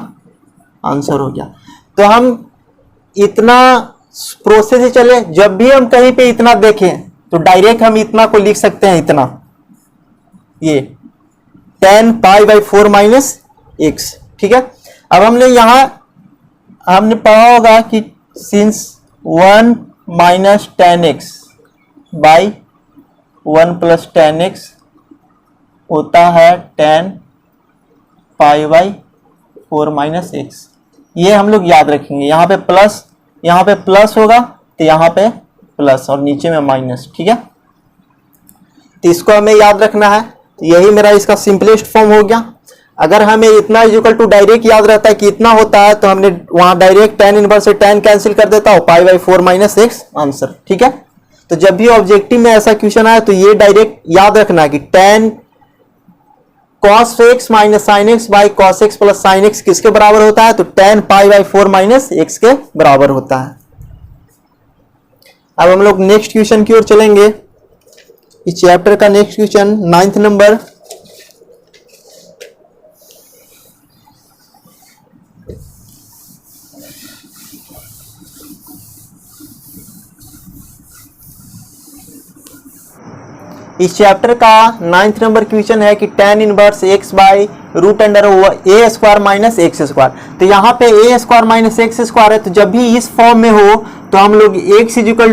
आंसर हो गया। तो हम इतना प्रोसेस से चले, जब भी हम कहीं पे इतना देखें तो डायरेक्ट हम इतना को लिख सकते हैं, इतना ये tan pi by 4 minus x, ठीक है। अब हमने यहां हमने पढ़ा होगा कि since 1 minus tan x by 1 plus tan x होता है tan pi by 4 minus x। ये हम लोग याद रखेंगे। यहाँ पे प्लस होगा तो यहाँ पे प्लस और नीचे में माइनस, ठीक है। तो इसको हमें याद रखना है। तो यही मेरा इसका सिंपलेस्ट फॉर्म हो गया। अगर हमें इतना इज इक्वल टू डायरेक्ट याद रहता है कि इतना होता है तो हमने वहां डायरेक्ट tan इनवर्स से tan कैंसिल कर देता हूं, pi by 4 minus x answer, ठीक है। तो जब भी ऑब्जेक्टिव में ऐसा क्वेश्चन आया तो ये डायरेक्ट याद रखना कि tan cos x minus sine x by cos x plus sine x किसके बराबर होता है, तो tan pi by 4 minus x के बराबर होता है। अब हम लोग नेक्स्ट क्वेश्चन की ओर चलेंगे। इस चैप्टर का नेक्स्ट क्वेश्चन 9th नंबर। इस चैप्टर का 9th नंबर क्वेश्चन है कि tan inverse x by root under a square minus x square. तो यहाँ पे a square minus x square है, तो जब भी इस फॉर्म में हो तो हम लोग x is equal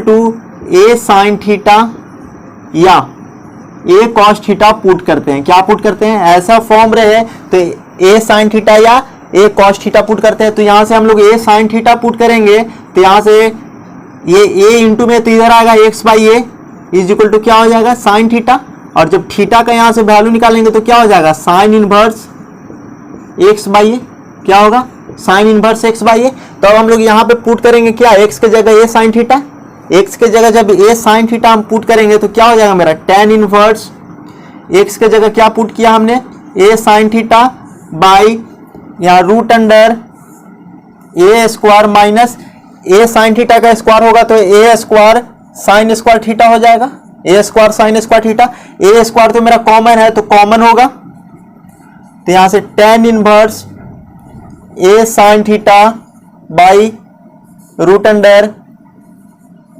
to a sine theta या ए कॉस थीटा पुट करते हैं। क्या पुट करते हैं, ऐसा फॉर्म रहे तो ए साइन थीटा या ए कॉस थीटा पुट करते हैं। तो यहाँ से हम लोग ए साइन थीटा पुट करेंगे तो यहाँ से ये a इंटू में तो इधर आएगा x by a is equal to क्या हो जाएगा साइन थीटा, और जब थीटा का यहाँ से वैल्यू निकालेंगे तो क्या हो जाएगा साइन इनवर्स x बाई ए, क्या होगा sine inverse x by a. तो अब हम लोग यहाँ पे पुट करेंगे क्या, x के जगह a साइन थीटा, x के जगह जब a साइन थीटा हम पुट करेंगे तो क्या हो जाएगा मेरा tan इनवर्स x के जगह क्या पुट किया हमने a साइन थीटा बाई यहाँ root under a square minus A sine theta का स्क्वायर होगा तो ए स्क्वायर साइन स्क्वायर थीटा हो जाएगा, ए स्क्वायर साइन स्क्वायर थीटा, ए स्क्वायर तो मेरा कॉमन है तो कॉमन होगा, तो यहां से tan inverse a sine theta by root under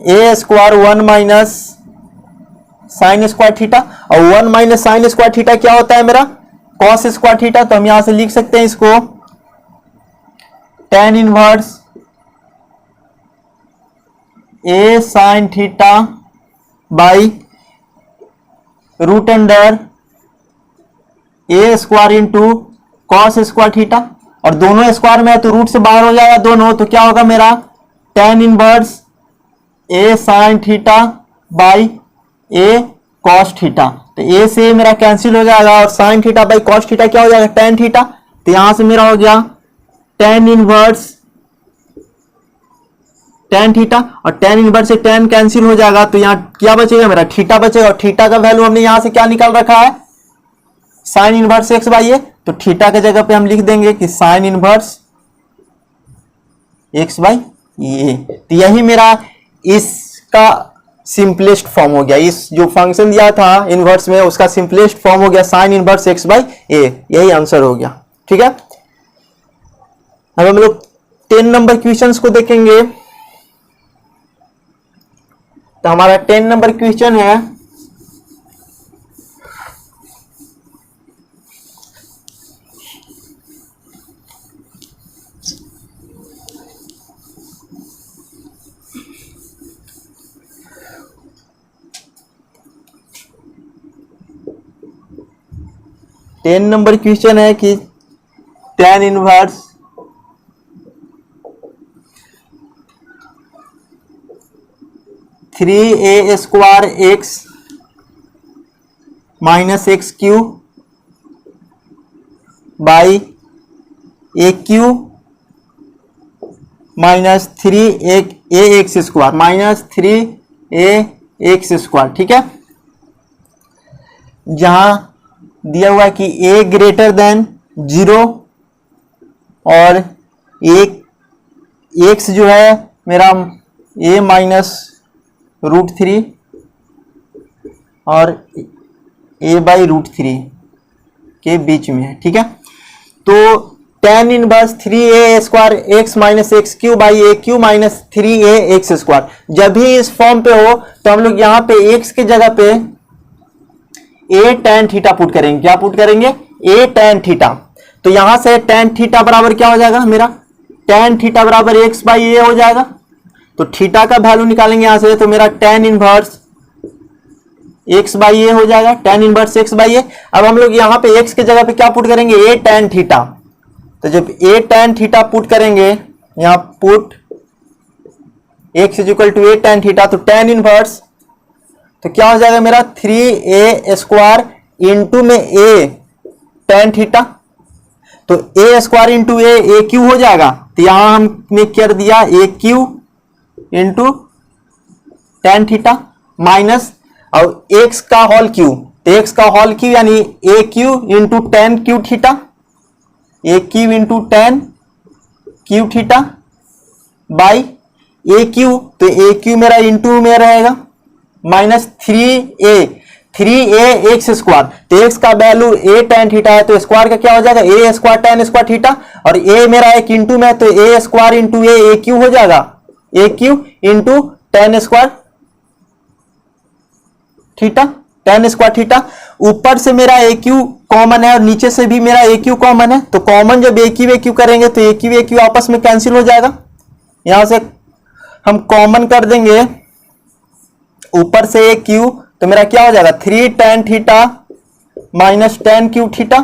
a square 1 minus sine square theta, और 1 माइनस साइन स्क्वायर थीटा क्या होता है मेरा कॉस स्क्वायर थीटा, तो हम यहां से लिख सकते हैं इसको tan inverse a sine theta by root under a square into cos square theta, और दोनों स्क्वायर में है तो रूट से बाहर हो जाएगा दोनों, तो क्या होगा मेरा tan inverse a sine theta by A cos theta, तो ए से मेरा कैंसिल हो जाएगा और sign theta by cos theta क्या हो जाएगा tan थीटा, तो यहां से मेरा हो गया tan इनवर्स tan थीटा, और tan इनवर्स से tan कैंसिल हो जाएगा, तो यहां क्या बचेगा मेरा थीटा बचेगा, और थीटा का वैल्यू हमने यहां से क्या निकाल रखा है sine inverse x by a, तो थीटा के जगह पे हम लिख देंगे कि sine inverse x by a, तो यही मेरा इसका सिंपलेस्ट फॉर्म हो गया, इस जो फंक्शन दिया था इनवर्स में उसका सिंपलेस्ट फॉर्म हो गया sign inverse x by a, यही आंसर हो गया। ठीक है, अब हम लोग 10 नंबर क्वेश्चंस को देखेंगे। तो हमारा 10 नंबर क्वेश्चन है नंबर क्वेश्चन है कि tan inverse three A square x minus x Q by A Q minus 3 A x square minus 3 A x square, ठीक है, जहां दिया हुआ है कि a ग्रेटर देन 0 और एक x जो है मेरा a माइनस रूट 3 और a बाई रूट 3 के बीच में है। ठीक है, तो tan inverse 3a square x minus x Q by A Q minus 3a x square, जब भी इस फॉर्म पे हो तो हम लोग यहाँ पे x के जगह पे a tan थीटा पुट करेंगे। क्या पुट करेंगे a tan थीटा, तो यहां से tan थीटा बराबर क्या हो जाएगा मेरा tan थीटा बराबर x बाई ए हो जाएगा, तो थीटा का वैल्यू निकालेंगे यहां से, तो मेरा tan इनवर्स x बाई ए हो जाएगा, tan इनवर्स x बाई ए। अब हम लोग यहाँ पे x के जगह पे क्या पुट करेंगे a tan थीटा, तो जब a tan थीटा पुट करेंगे यहाँ put x is equal to a tan theta, तो tan इनवर्स तो क्या हो जाएगा मेरा 3a स्क्वायर इंटू में a tan थीटा, तो a square into a cube हो जाएगा, तो यहां हमने कर दिया a cube into tan theta minus और x का होल क्यू, तो x का होल क्यू यानी a cube into tan cube theta, a cube into tan cube theta by A cube, तो ए क्यू मेरा इंटू में रहेगा माइनस 3a एक्स स्क्वायर, तो एक्स का वैल्यू a tan थीटा है, तो स्क्वायर का क्या हो जाएगा a square tan square theta, और a मेरा एक इंटू में, तो a square into a cube हो जाएगा, a cube into tan square theta, tan square theta. ऊपर से मेरा ए क्यू कॉमन है और नीचे से भी मेरा ए क्यू कॉमन है, तो कॉमन जब ए क्यू करेंगे तो ए क्यू आपस में कैंसिल हो जाएगा, यहां से हम कॉमन कर देंगे ऊपर से ए क्यू, तो मेरा क्या हो जाएगा 3 tan theta minus tan cube theta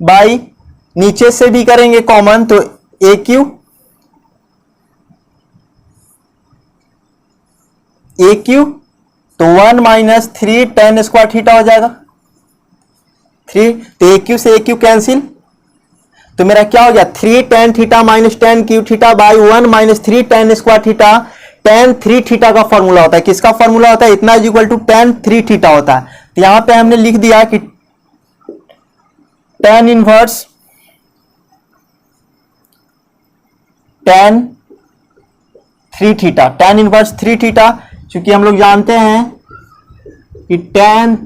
by नीचे से भी करेंगे कॉमन, तो ए क्यू तो 1 माइनस 3 tan स्क्वायर थीटा हो जाएगा 3, तो ए क्यू से ए क्यू कैंसिल, तो मेरा क्या हो गया 3 tan theta minus tan cube theta by 1 minus 3 tan square theta. tan 3 theta का फॉर्मूला होता है, किसका फॉर्मूला होता है इतना is equal to tan 3 theta होता है, तो यहां पे हमने लिख दिया कि tan inverse tan 3 theta, tan inverse 3 theta क्योंकि हम लोग जानते हैं कि tan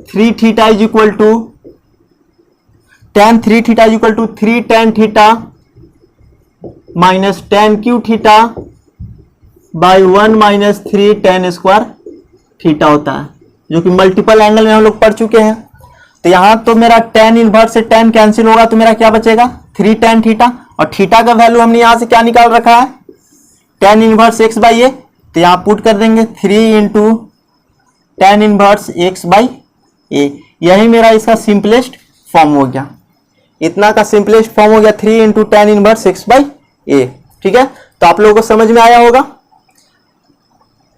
3 theta is equal to tan 3 theta is equal to 3 tan theta minus tan cube theta by 1 minus 3 tan square theta होता है, जो कि मल्टीपल एंगल में हम लोग पढ़ चुके हैं। तो यहां तो मेरा tan इनवर्स से tan कैंसिल होगा, तो मेरा क्या बचेगा 3 tan थीटा, और थीटा का वैल्यू हमने यहां से क्या निकाल रखा है tan inverse x by a, तो यहां पुट कर देंगे 3 into tan inverse x by a. यही मेरा इसका सिंपलेस्ट फॉर्म हो गया, इतना का सिंपलेस्ट फॉर्म हो गया 3 into tan inverse x by a. ठीक है, तो आप लोगों को समझ में आया होगा।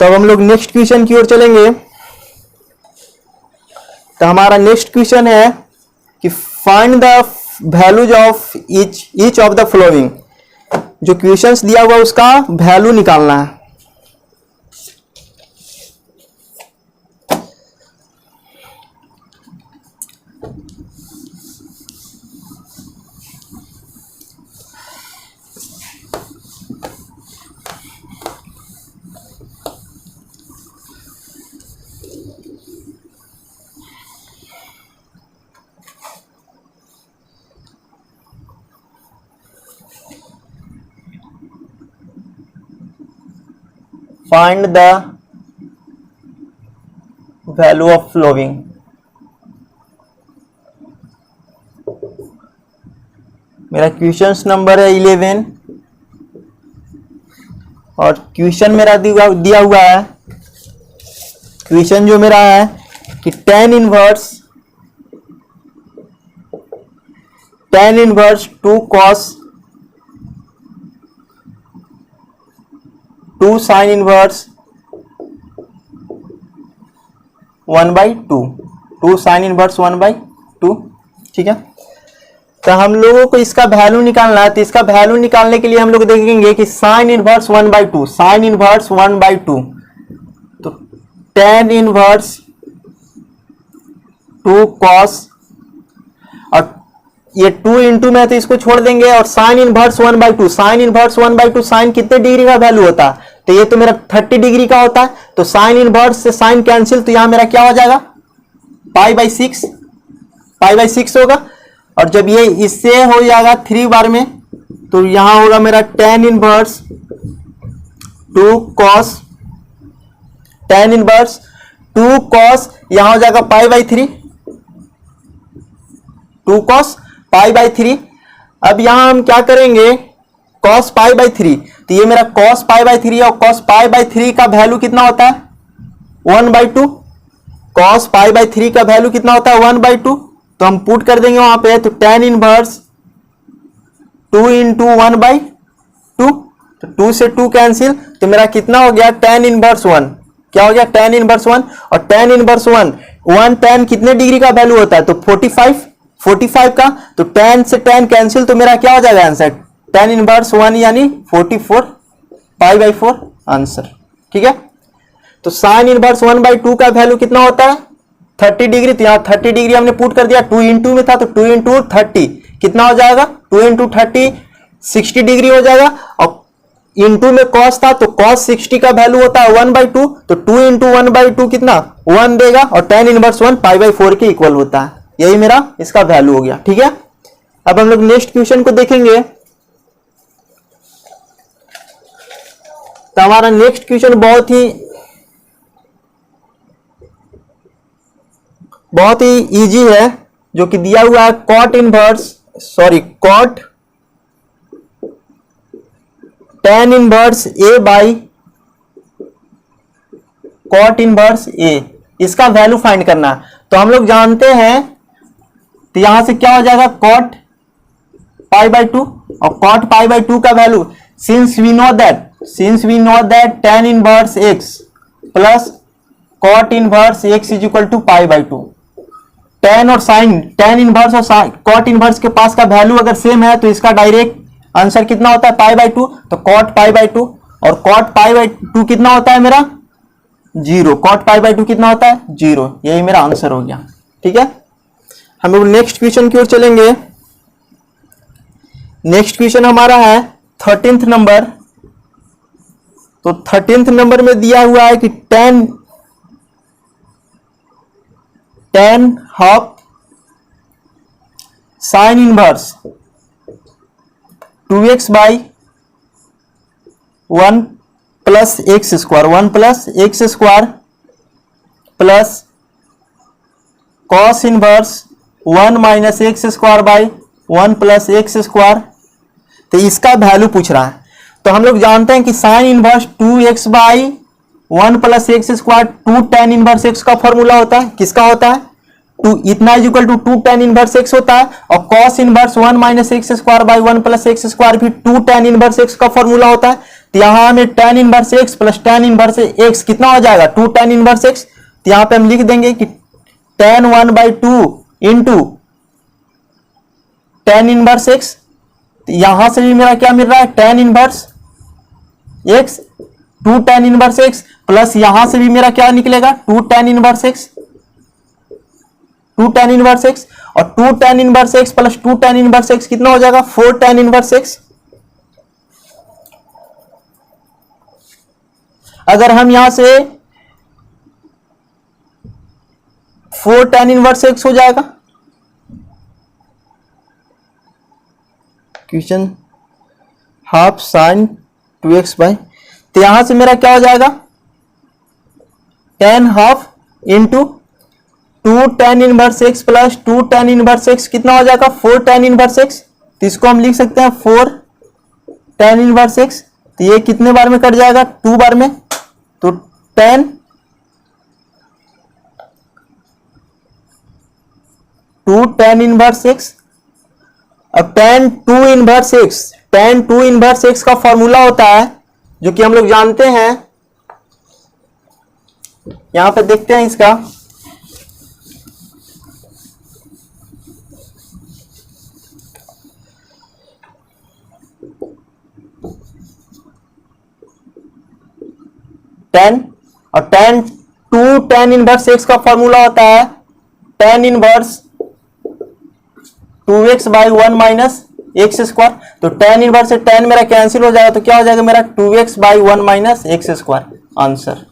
तब हम लोग नेक्स्ट क्वेश्चन की ओर चलेंगे। तो हमारा नेक्स्ट क्वेश्चन है कि find the values of each of the following. जो क्वेश्चंस दिया हुआ उसका वैल्यू निकालना है। Find the value of following। मेरा क्वेश्चन नंबर है 11 और क्वेश्चन मेरा दिया हुआ है। क्वेश्चन जो मेरा है कि tan inverse 2 cos 2 sin inverse 1/2, 2 sin inverse 1/2। ठीक है, तो हम लोगों को इसका वैल्यू निकालना है। तो इसका वैल्यू निकालने के लिए हम लोग देखेंगे कि sin इनवर्स 1/2, sin इनवर्स 1/2, तो tan इनवर्स 2 cos, और ये 2 इंटू में है तो इसको छोड़ देंगे, और sin inverse 1/2, sin inverse 1/2 sin कितने डिग्री का वैल्यू होता है, तो ये तो मेरा 30 डिग्री का होता है। तो sin इनवर्स से sin कैंसिल, तो यहां मेरा क्या हो जाएगा π/6, π/6 होगा। और जब ये इससे हो जाएगा 3 बार में, तो यहां होगा मेरा tan inverse 2 cos, tan inverse 2 cos, यहां हो जाएगा π/3, 2 cos π/3। अब यहां हम क्या करेंगे cos π/3, तो ये मेरा cos π/3 और cos π/3 का वैल्यू कितना होता है 1/2। cos π/3 का वैल्यू कितना होता है 1/2, तो हम पुट कर देंगे वहां पे। तो tan इनवर्स 2 इंटू 1/2, तो 2 से 2 कैंसिल, तो मेरा कितना हो गया tan इनवर्स 1, क्या हो गया tan इनवर्स 1, और tan इनवर्स 1 tan कितने डिग्री का वैल्यू होता है, तो 45 का, तो tan से tan कैंसिल, तो मेरा क्या हो जाएगा आंसर tan इनवर्स 1 यानी 44 π/4 आंसर। ठीक है, तो sin इनवर्स 1/2 का वैल्यू कितना होता है 30 डिग्री, तो यहाँ 30 डिग्री हमने पुट कर दिया, 2 इंटू में था तो 2 इंटू 30 कितना हो जाएगा 2 इंटू 30 60 डिग्री हो जाएगा, और इंटू में cos था तो cos 60 का वैल्यू होता है 1/2, तो 2 इंटू 1/2 कितना 1 देगा, और tan इनवर्स 1 π/4 के इक्वल होता है। यही मेरा इसका वैल्यू हो गया। ठीक है, अब हम लोग नेक्स्ट क्वेश्चन को देखेंगे। तो हमारा नेक्स्ट क्वेश्चन बहुत ही इजी है, जो कि दिया हुआ है cot tan inverse a by cot inverse a, इसका वैल्यू फाइंड करना है। तो हम लोग जानते हैं, तो यहां से क्या हो जाएगा cot π/2, और cot π/2 का value since we know that tan inverse x plus cot inverse x is equal to π/2। tan और sin, tan इनवर्स और cot इनवर्स के पास का वैल्यू अगर सेम है तो इसका डायरेक्ट आंसर कितना होता है π/2, तो cot π/2, और cot π/2 कितना होता है मेरा 0, cot π/2 कितना होता है 0। यही मेरा आंसर हो गया। ठीक है, हम लोग नेक्स्ट क्वेश्चन की ओर चलेंगे। नेक्स्ट क्वेश्चन हमारा है 13th नंबर। तो 13th नंबर में दिया हुआ है कि tan half sine inverse 2x by 1 plus x square 1 plus x square plus cos inverse 1 minus x square by 1 plus x square. तो इसका वैल्यू पूछ रहा है। तो हम लोग जानते हैं कि sine inverse 2x by 1 plus x square 2 tan inverse x का फॉर्मूला होता है। किसका होता है? 2 इतना is equal to 2 tan inverse x होता है। और cos inverse 1 minus x square by 1 plus x square भी 2 tan इनवर्स एक्स का फॉर्मूला होता है। तो यहां हमें tan inverse x plus tan inverse x कितना हो जाएगा? 2 tan इनवर्स एक्स। तो यहां पे हम लिख देंगे कि tan 1/2 into tan inverse x. यहां से भी मेरा क्या मिल रहा है? tan inverse x 2 tan inverse x plus यहां से भी मेरा क्या निकलेगा? 2 tan inverse x 2 tan inverse x और 2 tan inverse x plus 2 tan inverse x कितना हो जाएगा? 4 tan इनवर्स एक्स। अगर हम यहां से 4 tan इनवर्स एक्स हो जाएगा question half sine 2x by, तो यहां से मेरा क्या हो जाएगा? tan half into 2 tan inverse x plus 2 tan inverse x कितना हो जाएगा? 4 tan इनवर्स एक्स। तो इसको हम लिख सकते हैं 4 tan इनवर्स एक्स। तो ये कितने बार में कट जाएगा? 2 बार में। तो tan 2 tan इनवर्स एक्स। अब tan 2 inverse x, tan 2 inverse x का फॉर्मूला होता है जो कि हम लोग जानते हैं। यहां पे देखते हैं इसका। tan और tan 2 tan इनवर्स एक्स का फॉर्मूला होता है tan inverse 2x by 1 minus x square. तो tan इनवर्स से tan मेरा कैंसिल हो जाएगा। तो क्या हो जाएगा मेरा? 2x by 1 minus x square. Answer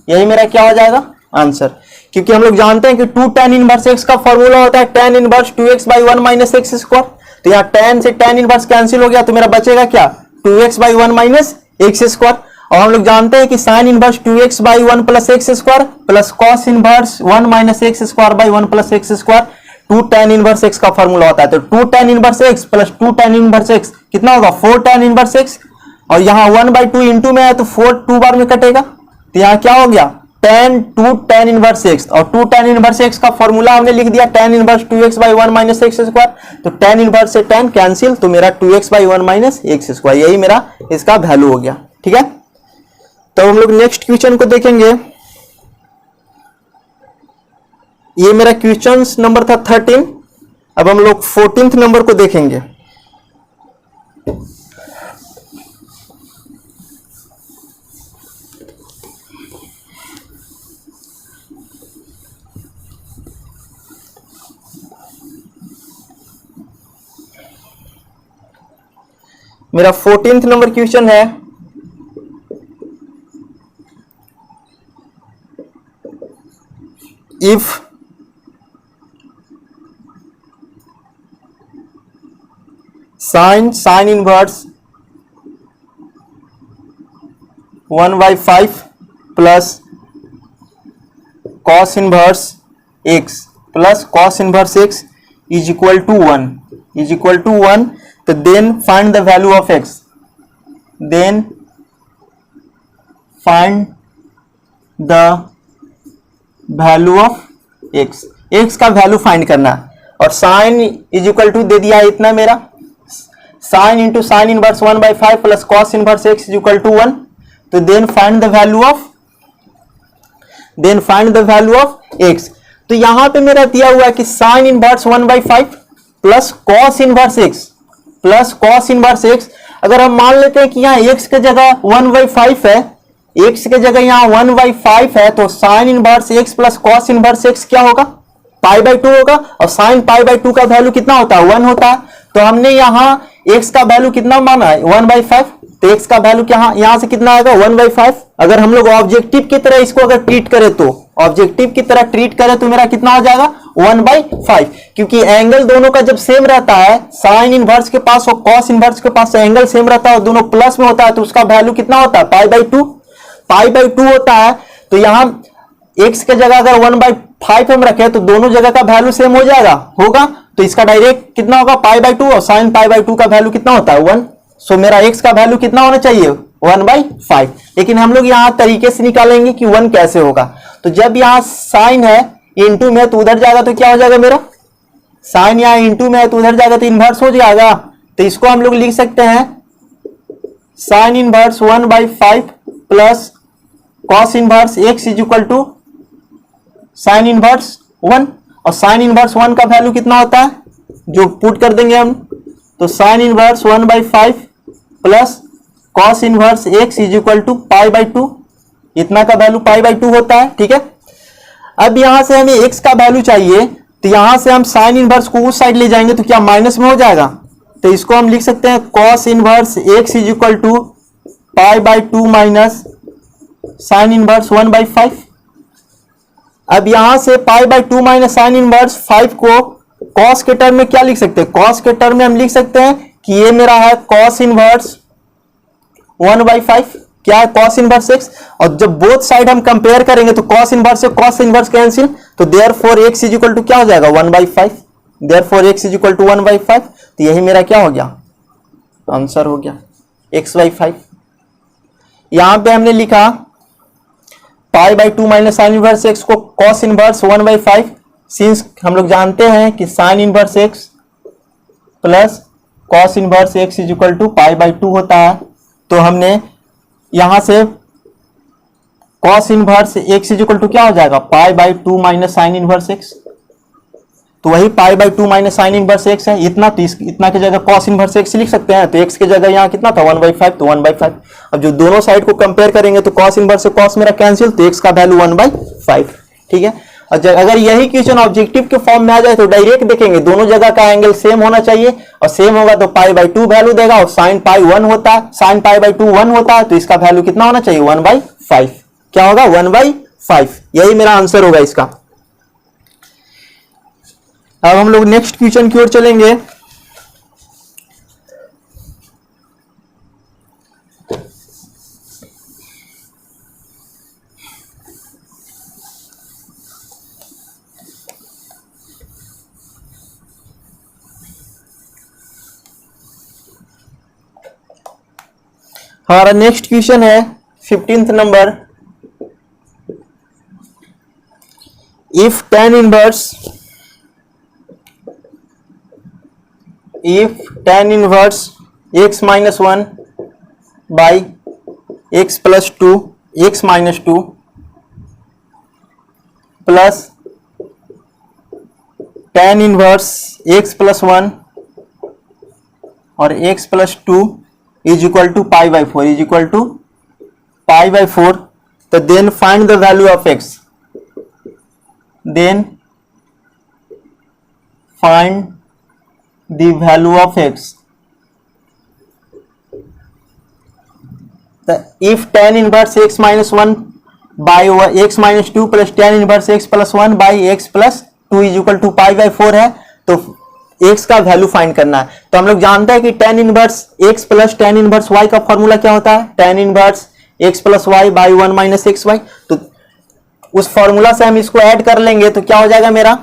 यही मेरा क्या हो जाएगा? आंसर। क्योंकि हम लोग जानते हैं कि 2 tan इनवर्स एक्स का फॉर्मूला होता है tan inverse 2x by 1 minus x square. तो यहाँ tan से tan इनवर्स कैंसिल हो गया तो मेरा बचेगा क्या? 2x by 1 minus x square. और हम लोग जानते हैं कि sine inverse 2x by 1 plus x square plus cos inverse 1 minus x square by 1 plus x square 2 tan inverse x का फॉर्मूला होता है। तो 2 tan inverse x plus 2 tan inverse x कितना होगा? 4 tan इनवर्स एक्स। और यहाँ 1/2 into में है तो 4 2 बार में कटेगा। तो यहाँ क्या हो गया? tan 2 tan inverse x. और 2 tan इनवर्स एक्स का फॉर्मूला हमने लिख दिया tan inverse 2x by 1 minus x square. तो tan इनवर्स से tan कैंसिल, तो मेरा 2x by 1 minus x square, यही मेरा इसका वैल्यू हो गया। ठीक है, तो हम लोग नेक्स्ट क्वेश्चन को देखेंगे। ये मेरा क्वेश्चन नंबर था 13। अब हम लोग 14th नंबर को देखेंगे। मेरा 14th नंबर क्वेश्चन है, if sine inverse 1/5 plus cos inverse x plus cos inverse x is equal to 1, तो then find the value of x. Then find the value of x. X का value find करना है। और sine is equal to दे दिया है इतना मेरा, sine into sine inverse 1/5 plus cos inverse x is equal to 1। तो then find the value of x. तो यहां पे मेरा दिया हुआ है कि sine inverse 1/5 plus cos inverse x अगर हम मान लेते हैं कि यहाँ x के जगह 1/5 है, x के जगह यहाँ 1/5 है, तो sine inverse x plus cos inverse x क्या होगा? π/2 होगा। और साइन π/2 का वैल्यू कितना होता है? 1 होता है। तो हमने यहाँ x का वैल्यू कितना माना है? 1/5। तो x का वैल्यू क्या यहां से कितना आएगा 1/5। अगर हम लोग ऑब्जेक्टिव की तरह इसको अगर ट्रीट करें तो ऑब्जेक्टिव की तरह ट्रीट करें तो मेरा कितना हो जाएगा 1/5, क्योंकि एंगल दोनों का जब सेम रहता है, साइन इनवर्स के पास और कॉस इनवर्स के पास एंगल सेम रहता है और दोनों प्लस में होता है, तो उसका वैल्यू कितना होता है पाई/2 होता है। तो यहां x के जगह अगर 1/5 हम रखें तो दोनों जगह का वैल्यू सेम हो जाएगा होगा, तो इसका डायरेक्ट कितना होगा पाई/2 और साइन पाई/2 का वैल्यू कितना होता है 1। सो मेरा x का वैल्यू कितना होना चाहिए 1/5। लेकिन हम लोग यहां तरीके से निकालेंगे कि 1 कैसे होगा। तो जब यहां साइन है इंटू में तो उधर जाएगा तो क्या हो जाएगा मेरा, साइन यहां इंटू में है तो उधर जाएगा तो इनवर्स हो जाएगा। तो इसको हम लोग लिख सकते हैं sine inverse 1/5 plus cos inverse x is equal to sine inverse 1। और साइन इनवर्स 1 का वैल्यू कितना होता है जो पुट कर देंगे हम, तो sine inverse 1/5 plus cos inverse x is equal to पाई/2, इतना का वैल्यू पाई/2 होता है। ठीक है, अब यहां से हमें x का वैल्यू चाहिए, तो यहां से हम साइन इनवर्स को उस साइड ले जाएंगे तो क्या माइनस में हो जाएगा, तो इसको हम लिख सकते हैं cos inverse x is equal to पाई/2 माइनस साइन इनवर्स 1/5। अब यहां से पाई/2 माइनस साइन इनवर्स 5 को कॉस के टर्म में क्या लिख सकते हैं, कॉस के टर्म में हम लिख सकते हैं कि ये मेरा है कॉस इनवर्स 1/5, क्या है कॉस इनवर्स x। और जब बोथ साइड हम कंपेयर करेंगे तो कॉस इनवर्स से कॉस इनवर्स कैंसिल, तो therefore x is equal to क्या हो जाएगा 1/5, therefore x is equal to 1/5। तो यही मेरा क्या हो गया आंसर हो गया x/5। यहां पे हमने लिखा पाई/2 माइनस साइन इनवर्स x को कॉस इनवर्स 1/5, सिंस हम लोग जानते हैं कि sine inverse x plus cos inverse x is equal to पाई/2 होता है। तो हमने यहां से cos inverse x is equal to क्या हो जाएगा पाई/2 माइनस साइन इनवर्स x, तो वही पाई/2 माइनस साइन इनवर्स x है इतना, तो इतना की जगह कॉस इनवर्स x लिख सकते हैं। तो x की जगह यहाँ कितना था 1/5, तो 1/5। अब जो दोनों साइड को कंपेयर करेंगे तो कॉस इनवर्स से कॉस मेरा कैंसिल, तो x का वैल्यू 1/5। ठीक है, और अगर यही क्वेश्चन ऑब्जेक्टिव के फॉर्म में आ जाए तो डायरेक्ट देखेंगे दोनों जगह का एंगल सेम होना चाहिए, और सेम होगा तो पाई/2 वैल्यू देगा, और साइन पाई 1 होता है, साइन पाई/2 1 होता है, तो इसका वैल्यू कितना होना चाहिए 1/5। क्या होगा 1/5, यही मेरा आंसर होगा इसका। अब हम लोग नेक्स्ट क्वेश्चन की ओर चलेंगे। हमारा नेक्स्ट क्वेश्चन है 15th number, if tan inverse x minus 1 by x plus 2 x minus 2 plus tan inverse x plus 1 और x plus 2 is equal to pi/4 is equal to pi/4, तो then find the value of x, then find the value of x। The if tan inverse x minus 1 by x minus 2 plus tan inverse x plus 1 by x plus 2 is equal to pi/4 है, तो x का value find करना है। तो हम लोग जानते हैं कि tan inverse x plus tan inverse y का फॉर्मूला क्या होता है, tan inverse x plus y by 1 minus x y. तो उस फॉर्मूला से हम इसको ऐड कर लेंगे तो क्या हो जाएगा मेरा,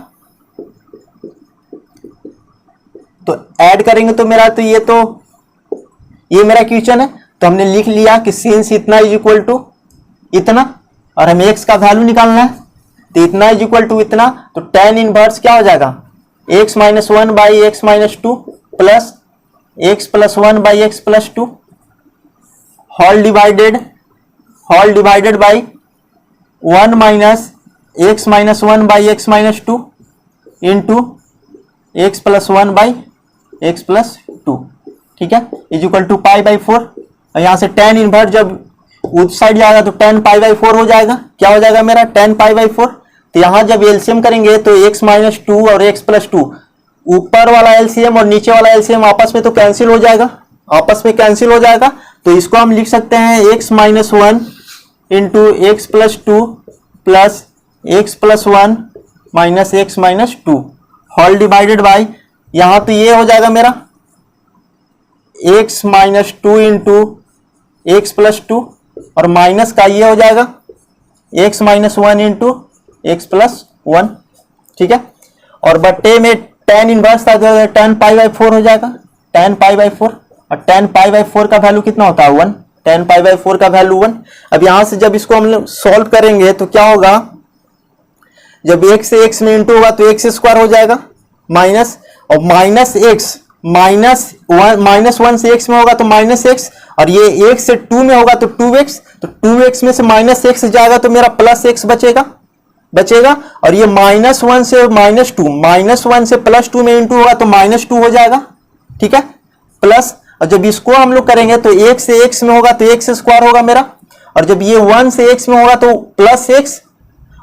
तो ऐड करेंगे तो मेरा तो ये मेरा क्वेश्चन है, तो हमने लिख लिया कि सिंस इतना इज इक्वल टू इतना, और हमें x का वैल्यू निकालना है, तो इतना इज इक्वल टू इतना, तो tan इनवर्स क्या हो जाएगा x minus 1 by x minus 2 plus x plus 1 by x plus 2 whole divided by 1 minus x minus 1 by x minus 2 into x plus 1 by x plus 2, ठीक है, is equal to pi/4। और यहां से tan inverse जब उस side जाएगा तो tan pi/4 हो जाएगा, क्या हो जाएगा मेरा tan pi/4। तो यहां जब एलसीएम करेंगे तो x माइनस 2 और x प्लस 2, ऊपर वाला एलसीएम और नीचे वाला एलसीएम आपस में तो कैंसिल हो जाएगा, आपस में कैंसिल हो जाएगा, तो इसको हम लिख सकते हैं x minus one into x plus two plus x plus one minus x minus two whole divided by, यहां तो ये हो जाएगा मेरा x minus two into x plus two और माइनस का ये हो जाएगा x minus one into x plus one, ठीक है। और बट्टे में tan इनवर्स था तो tan पाई बाई 4 हो जाएगा, tan पाई बाई 4, और tan पाई बाई 4 का वैल्यू कितना होता है 1, tan पाई बाई 4 का वैल्यू 1। अब यहां से जब इसको हम लोग सॉल्व करेंगे तो क्या होगा, जब x से x में इंटू होगा तो x स्क्वायर हो जाएगा माइनस, और माइनस एक्स माइनस वन से x में होगा तो माइनस एक्स, और ये x से 2 में होगा तो 2x, तो 2x में से माइनस एक्स जाएगा तो मेरा प्लस एक्स बचेगा, और ये माइनस वन से माइनस टू, माइनस वन से प्लस टू में इंटू होगा तो माइनस टू हो जाएगा, ठीक है, प्लस, और जब इसको हम लोग करेंगे तो x से x में होगा तो एक्स स्क्वायर होगा मेरा, और जब ये 1 से x में होगा तो प्लस एक्स,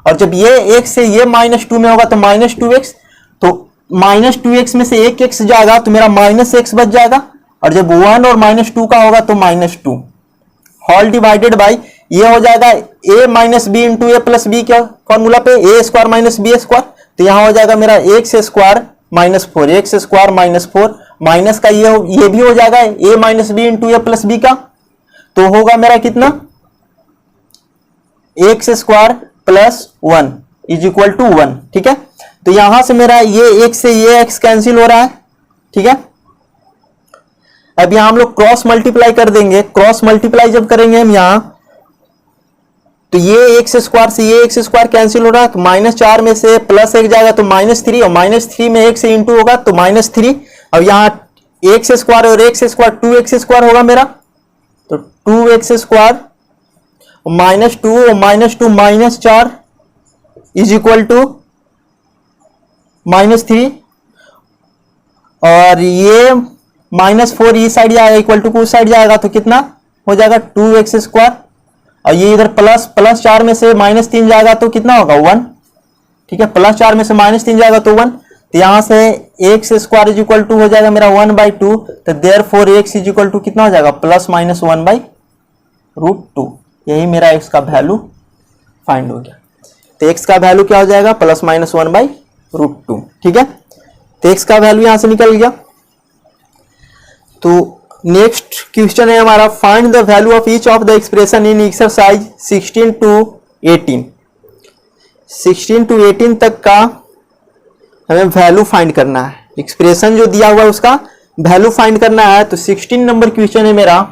और जब ये x से ये माइनस टू में होगा तो माइनस टू एक्स, तो माइनस टू एक्स में से एक एक्स जाएगा तो मेरा माइनस एक्स बच जाएगा, और जब 1 और माइनस टू का होगा तो minus two whole divided by, ये हो जाएगा a minus b into a plus b क्या फॉर्मूला पे a square minus b square, तो यहां हो जाएगा मेरा x square minus four, x square minus four, minus का ये भी हो जाएगा a minus b into a plus b का, तो होगा मेरा कितना x square plus one is equal to one, ठीक है। तो यहां से मेरा ये x से ये x कैंसिल हो रहा है, ठीक है। अब यहां हम लोग क्रॉस मल्टीप्लाई कर देंगे, क्रॉस मल्टीप्लाई जब करेंगे हम यहां तो ये एक्स स्क्वायर से ये एक्स स्क्वायर कैंसिल हो रहा है, तो माइनस 4 में से प्लस एक जाएगा तो माइनस 3, और माइनस 3 में एक से इंटू होगा तो माइनस 3, और यहाँ एक्स स्क्वायर और एक्स स्क्वायर 2x स्क्वायर होगा मेरा, तो 2x स्क्वायर माइनस 2 और minus 2 minus 4 is equal to minus 3, और ये माइनस 4 इस साइड जाएगा इक्वल टू उस साइड जाएगा तो कितना हो जाएगा 2x स्क्वायर, और ये इधर प्लस 4 में से माइनस 3 जाएगा तो कितना होगा 1, ठीक है, प्लस 4 में से माइनस 3 जाएगा तो 1, तो यहां से x square is equal to हो जाएगा मेरा 1/2, तो therefore x is equal to कितना हो जाएगा प्लस माइनस 1/√2, यही मेरा एक्स का वैल्यू फाइंड हो गया। तो एक्स का वैल्यू क्या हो जाएगा प्लस माइनस 1/√2, ठीक है, तो एक्स का वैल्यू यहां से निकल गया। तो नेक्स्ट क्वेश्चन है हमारा, find the value of each of the expression in exercise 16 to 18, 16 to 18 तक का हमें वैल्यू फाइंड करना है, एक्सप्रेशन जो दिया हुआ है उसका वैल्यू फाइंड करना है। तो 16 नंबर क्वेश्चन है मेरा,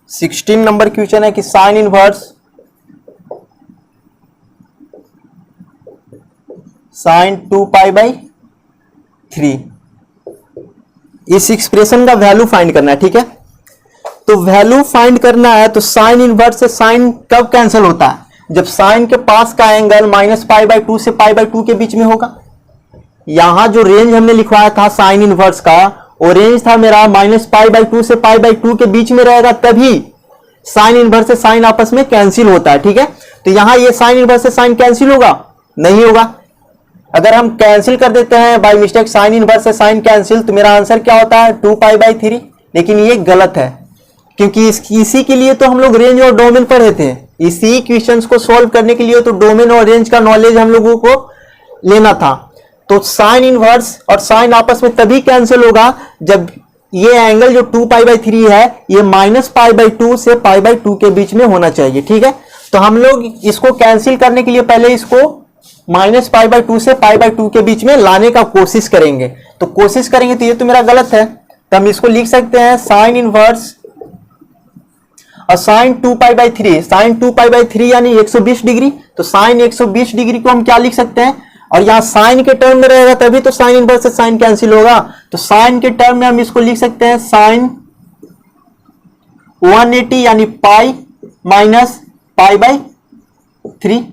सिक्सटीन नंबर क्वेश्चन है कि साइन इनवर्स साइन 2π/3, इस एक्सप्रेशन का वैल्यू फाइंड करना है, ठीक है। तो वैल्यू फाइंड करना है तो साइन इनवर्स से साइन कब कैंसिल होता है, जब साइन के पास का एंगल -π/2 से π/2 के बीच में होगा। यहां जो रेंज हमने लिखवाया था साइन इनवर्स का, वो रेंज था मेरा -π/2 से π/2 के बीच में रहेगा, तभी साइन इनवर्स से साइन आपस में कैंसिल होता है, ठीक है। तो यहां ये साइन इनवर्स से साइन कैंसिल होगा, नहीं होगा। अगर हम कैंसिल कर देते हैं बाय मिस्टेक साइन इनवर्स से साइन कैंसिल, तो मेरा आंसर क्या होता है 2π/3, लेकिन ये गलत है, क्योंकि इसी के लिए तो हम लोग रेंज और डोमेन पढ़े थे। इसी क्वेश्चंस को सॉल्व करने के लिए तो डोमेन और रेंज का नॉलेज हम लोगों को लेना था। तो साइन इनवर्स और साइन आपस में तभी कैंसिल होगा जब ये एंगल जो 2π/3 है ये -π/2 से π/2 के बीच में होना चाहिए, ठीक है। तो हम लोग इसको कैंसिल करने के लिए पहले इसको -π/2 से π/2 के बीच में लाने का कोशिश करेंगे। तो कोशिश करेंगे तो ये तो मेरा गलत है, तो हम इसको लिख सकते हैं साइन इनवर्स और साइन 2π/3, साइन 2π/3 यानी 120 डिग्री। तो साइन 120 डिग्री को हम क्या लिख सकते हैं, और यहां साइन के टर्म में रहेगा तभी तो साइन इनवर्स से साइन कैंसिल होगा। तो साइन के टर्म में हम इसको लिख सकते हैं साइन 180 यानी pi minus π/3,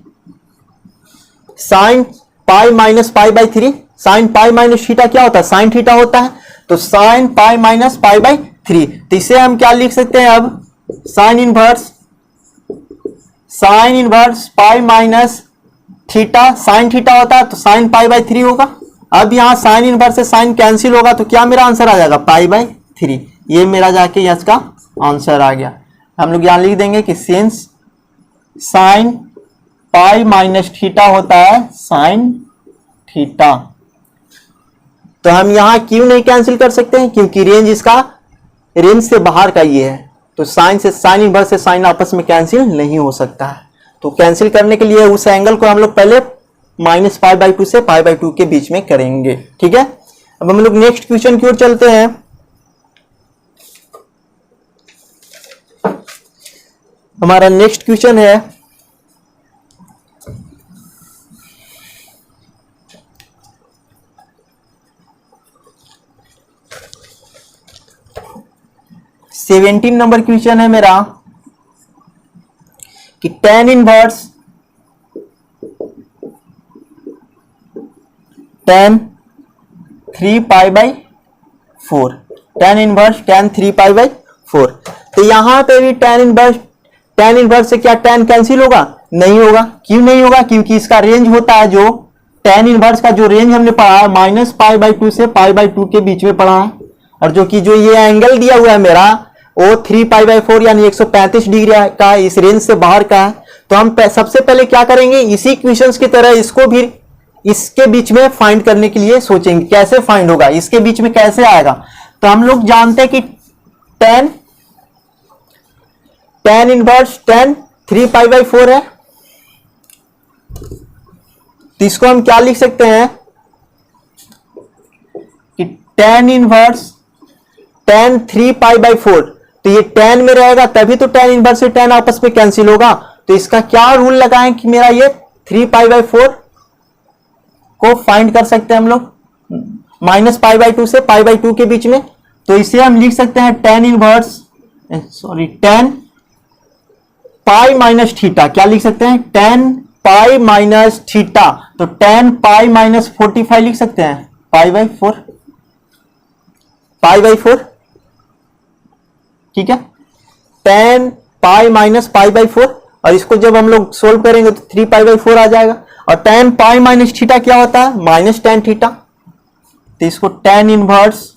sine pi minus π/3, sine pi minus theta क्या होता है साइन थीटा होता है। तो sine pi minus pi by 3, तो इसे हम क्या लिख सकते हैं अब, sine inverse pi minus theta, sine theta होता है तो साइन पाई बाई 3 होगा। अब यहाँ साइन इनवर्स से साइन कैंसिल होगा तो क्या मेरा आंसर आ जाएगा, पाई बाई 3। ये मेरा जाके यस का आंसर आ गया। हम लोग यहाँ लिख देंगे कि since sign pi minus theta होता है साइन थीटा, तो हम यहाँ क्यों नहीं कैंसिल कर सकते हैं, क्योंकि रेंज से बाहर का ये है, तो साइन इनवर्स से साइन आपस में कैंसिल नहीं हो सकता है। तो कैंसिल करने के लिए उस एंगल को हम लोग पहले माइनस पाई बाई 2 से पाई बाई 2 के बीच में करेंगे। ठीक है, अब हम लोग नेक्स्ट क्वेश्चन की ओर चलते हैं। हमारा नेक्स्ट क्वेश्चन है सेवेंटीन नंबर क्वेश्चन है मेरा कि tan inverse tan 3 pi by 4, tan inverse tan 3 pi by 4। तो यहां पे भी tan इनवर्स से क्या tan कैंसिल होगा, नहीं होगा। क्यों नहीं होगा, क्योंकि इसका रेंज होता है, जो tan इनवर्स का जो रेंज हमने पढ़ा है माइनस पाई बाई 2 से पाई बाई 2 के बीच में पढ़ा है, और जो कि जो ये एंगल दिया हुआ है मेरा वो 3 पाई बाई 4 यानी 135 डिग्री का, इस रेंज से बाहर का है। तो हम सबसे पहले क्या करेंगे, इसी क्वेश्चंस की तरह इसको भी इसके बीच में फाइंड करने के लिए सोचेंगे, कैसे फाइंड होगा, इसके बीच में कैसे आएगा। तो हम लोग जानते हैं कि tan inverse tan 3 pi by 4 है, तो इसको हम क्या लिख सकते हैं कि tan inverse tan 3 pi by 4, तो ये tan में रहेगा तभी तो tan इनवर्स से tan आपस में कैंसिल होगा। तो इसका क्या रूल लगाएं कि मेरा ये 3 पाई बाई 4 को फाइंड कर सकते हैं हम लोग माइनस पाई बाई 2 से पाई बाई 2 के बीच में। तो इसे हम लिख सकते हैं tan पाई माइनस थीटा, क्या लिख सकते हैं, tan पाई माइनस थीटा, तो tan पाई माइनस 45 लिख सकते हैं, पाई बाई 4, ठीक है, tan pi minus pi by 4, और इसको जब हम लोग सोल्व करेंगे तो 3 पाई बाई 4 आ जाएगा। और tan पाई माइनस थीटा क्या होता है, माइनस tan थीटा, तो इसको tan inverse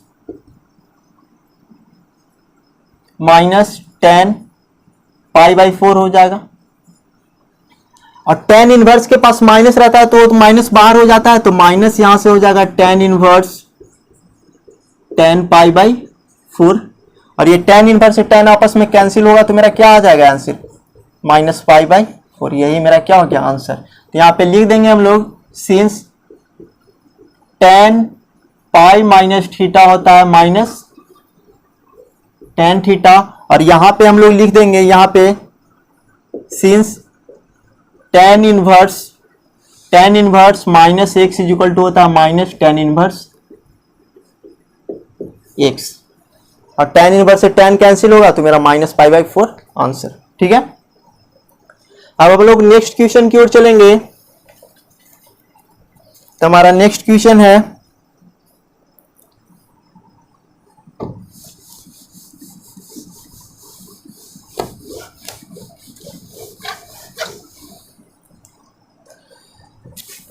minus tan pi by 4 हो जाएगा। और tan इनवर्स के पास माइनस रहता है तो माइनस बाहर हो जाता है, तो माइनस यहां से हो जाएगा tan inverse tan pi by 4, और ये tan इनवर्स से tan आपस में कैंसिल होगा तो मेरा क्या आ जाएगा आंसर, माइनस पाई बाई 4। यही मेरा क्या हो गया आंसर। तो यहाँ पे लिख देंगे हम लोग सिंस tan पाई माइनस थीटा होता है माइनस tan थीटा, और यहां पे हम लोग लिख देंगे यहाँ पे since tan inverse minus x is equal to होता है माइनस tan इनवर्स x, और tan इनवर्स से tan कैंसिल होगा तो मेरा माइनस पाई बाई 4 आंसर। ठीक है, अब हम लोग नेक्स्ट क्वेश्चन की ओर चलेंगे। तो हमारा नेक्स्ट क्वेश्चन है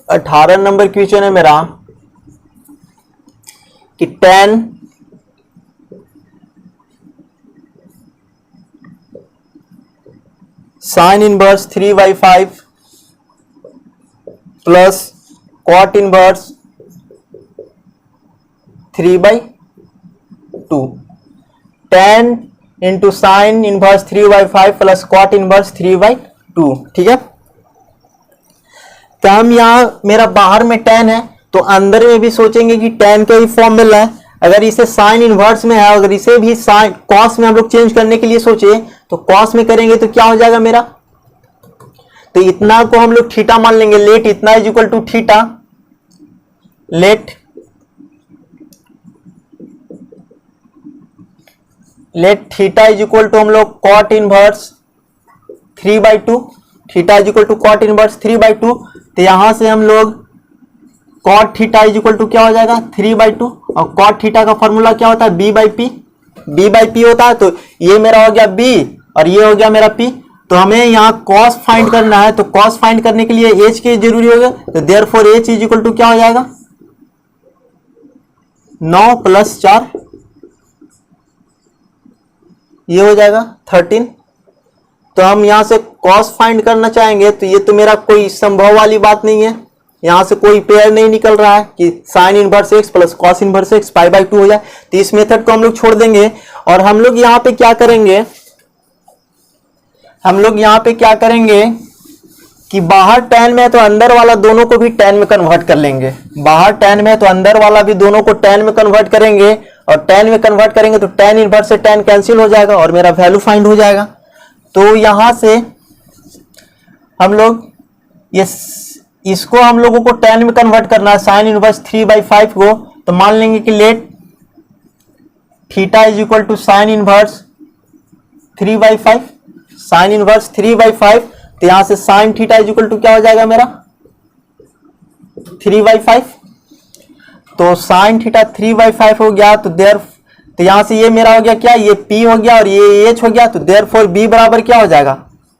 अठारह नंबर क्वेश्चन है मेरा कि tan sine inverse 3/5 plus cot inverse 3/2, tan into sine inverse 3/5 plus cot inverse 3/2। ठीक है, तो हम यहां मेरा बाहर में tan है तो अंदर में भी सोचेंगे कि tan का ही फॉर्म मिल रहा है। अगर इसे साइन इनवर्स में है, अगर इसे भी साइन कॉस में हम लोग चेंज करने के लिए सोचे तो कॉस में करेंगे तो क्या हो जाएगा मेरा, तो इतना को हम लोग थीटा मान लेंगे, लेट इतना is equal to theta, let theta is equal to हम लोग cot inverse 3/2, theta is equal to cot inverse 3/2। तो यहां से हम लोग cot theta is equal to क्या हो जाएगा 3/2, और cot थीटा का फॉर्मूला क्या होता है, b by P, b by P होता है। तो ये मेरा हो गया b और ये हो गया मेरा p। तो हमें यहाँ cos फाइंड करना है, तो cos फाइंड करने के लिए h के जरूरी होगा, तो therefore h is equal to क्या हो जाएगा, 9 + 4, ये हो जाएगा 13। तो हम यहाँ से cos फाइंड करना चाहेंगे, तो ये तो मेरा कोई संभव वाली बात नहीं है, यहाँ से कोई पेयर नहीं निकल रहा है कि sin inverse x plus cos inverse x pi by 2 हो जाए। तो इस मेथड को हम लोग छोड़ देंगे और हम लोग यहाँ पे क्या करेंगे, हम लोग यहाँ पे क्या करेंगे कि बाहर tan में है तो अंदर वाला दोनों को भी tan में कन्वर्ट कर लेंगे। बाहर tan में है तो अंदर वाला भी दोनों को tan में कन्वर्ट करेंगे, और tan में कन्वर्ट करेंगे तो tan इनवर्स से tan कैंसिल हो जाएगा और मेरा वैल्यू फाइंड हो जाएगा। तो यहां से हम लोग ये इसको हम लोगों को tan में कन्वर्ट करना है, sin इनवर्स 3/5 को। तो मान लेंगे कि let theta is equal to sin inverse 3/5, sin inverse 3/5। तो यहां से sin theta is equal to क्या हो जाएगा मेरा 3/5। तो sin थीटा 3/5 हो गया। तो यहां से ये मेरा हो गया क्या, ये p हो गया और ये h हो गया। तो देयरफॉर b बराबर क्या हो जाएगा,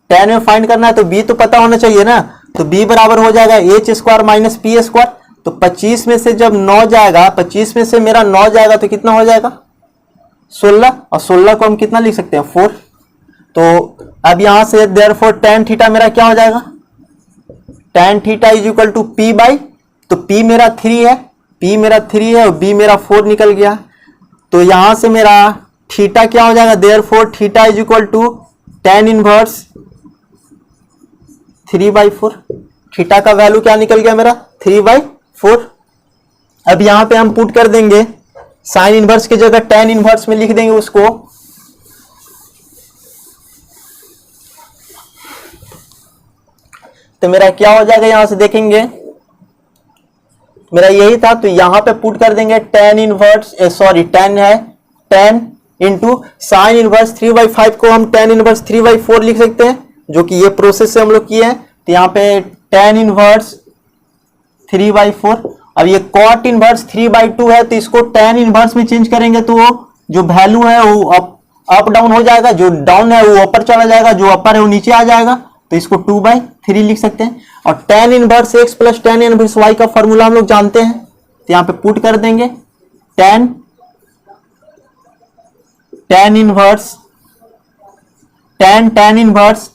tan में फाइंड करना है तो b तो पता होना चाहिए ना। तो b बराबर हो जाएगा h² माइनस p²। तो 25 में से जब 9 जाएगा, 25 में से मेरा 9 जाएगा तो कितना हो जाएगा 16, और 16 को हम कितना लिख सकते हैं 4। तो अब यहां से देयरफॉर tan थीटा मेरा क्या हो जाएगा, tan theta is equal to p by, तो p मेरा 3 है, p मेरा 3 है और b मेरा 4 निकल गया। तो यहां से मेरा थीटा क्या हो जाएगा, therefore theta is equal to tan inverse 3/4। Theta का वैल्यू क्या निकल गया मेरा 3/4। अब यहां पे हम पुट कर देंगे, साइन इनवर्स की जगह tan इनवर्स में लिख देंगे उसको। तो मेरा क्या हो जाएगा, यहां से देखेंगे मेरा यही था, तो यहां पे पुट कर देंगे tan इनवर्स tan है tan इंटू साइन इनवर्स 3/5 को हम tan इनवर्स 3/4 लिख सकते हैं, जो कि ये प्रोसेस से हम लोग किए हैं। तो यहाँ पे tan इनवर्स 3/4। अब ये cot इनवर्स 3/2 है, तो इसको tan इनवर्स में चेंज करेंगे तो जो वैल्यू है वो अप डाउन हो जाएगा, जो डाउन है वो ऊपर चला जाएगा, जो अपर है वो नीचे आ जाएगा। तो इसको 2/3 लिख सकते हैं। और tan inverse x plus tan inverse y का फॉर्मूला हम लोग जानते हैं, तो यहाँ पे पुट कर देंगे tan inverse tan inverse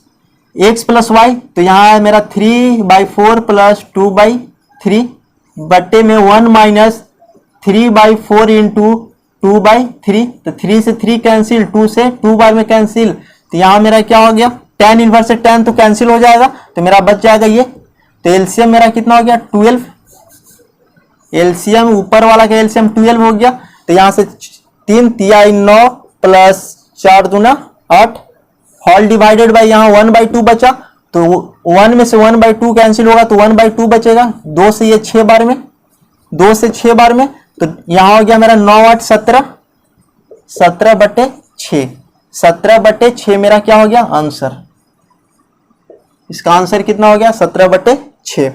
x plus y। तो यहाँ है मेरा 3/4 प्लस 2/3 बट्टे में 1 माइनस 3/4 इंटू 2/3। तो 3 से 3 कैंसिल, 2 से 2 बार में कैंसिल। तो यहाँ मेरा क्या हो गया, tan इनवर्स से tan तो कैंसिल हो जाएगा, तो मेरा बच जाएगा ये। तो एलसीएम मेरा कितना हो गया 12। एलसीएम ऊपर वाला का एलसीएम 12 हो गया। तो यहाँ से 3 तिया 9 प्लस 4 दूना 8 होल डिवाइडेड बाय यहाँ 1/2 बचा। तो 1 में से 1/2 कैंसिल होगा तो 1/2 बचेगा। 2 से ये 6 बार में, 2 से 6 बार में, तो यहाँ हो गया मेरा 9 8 17, 17/6, 17/6 मेरा क्या हो गया आंसर। इसका आंसर कितना हो गया 17/6।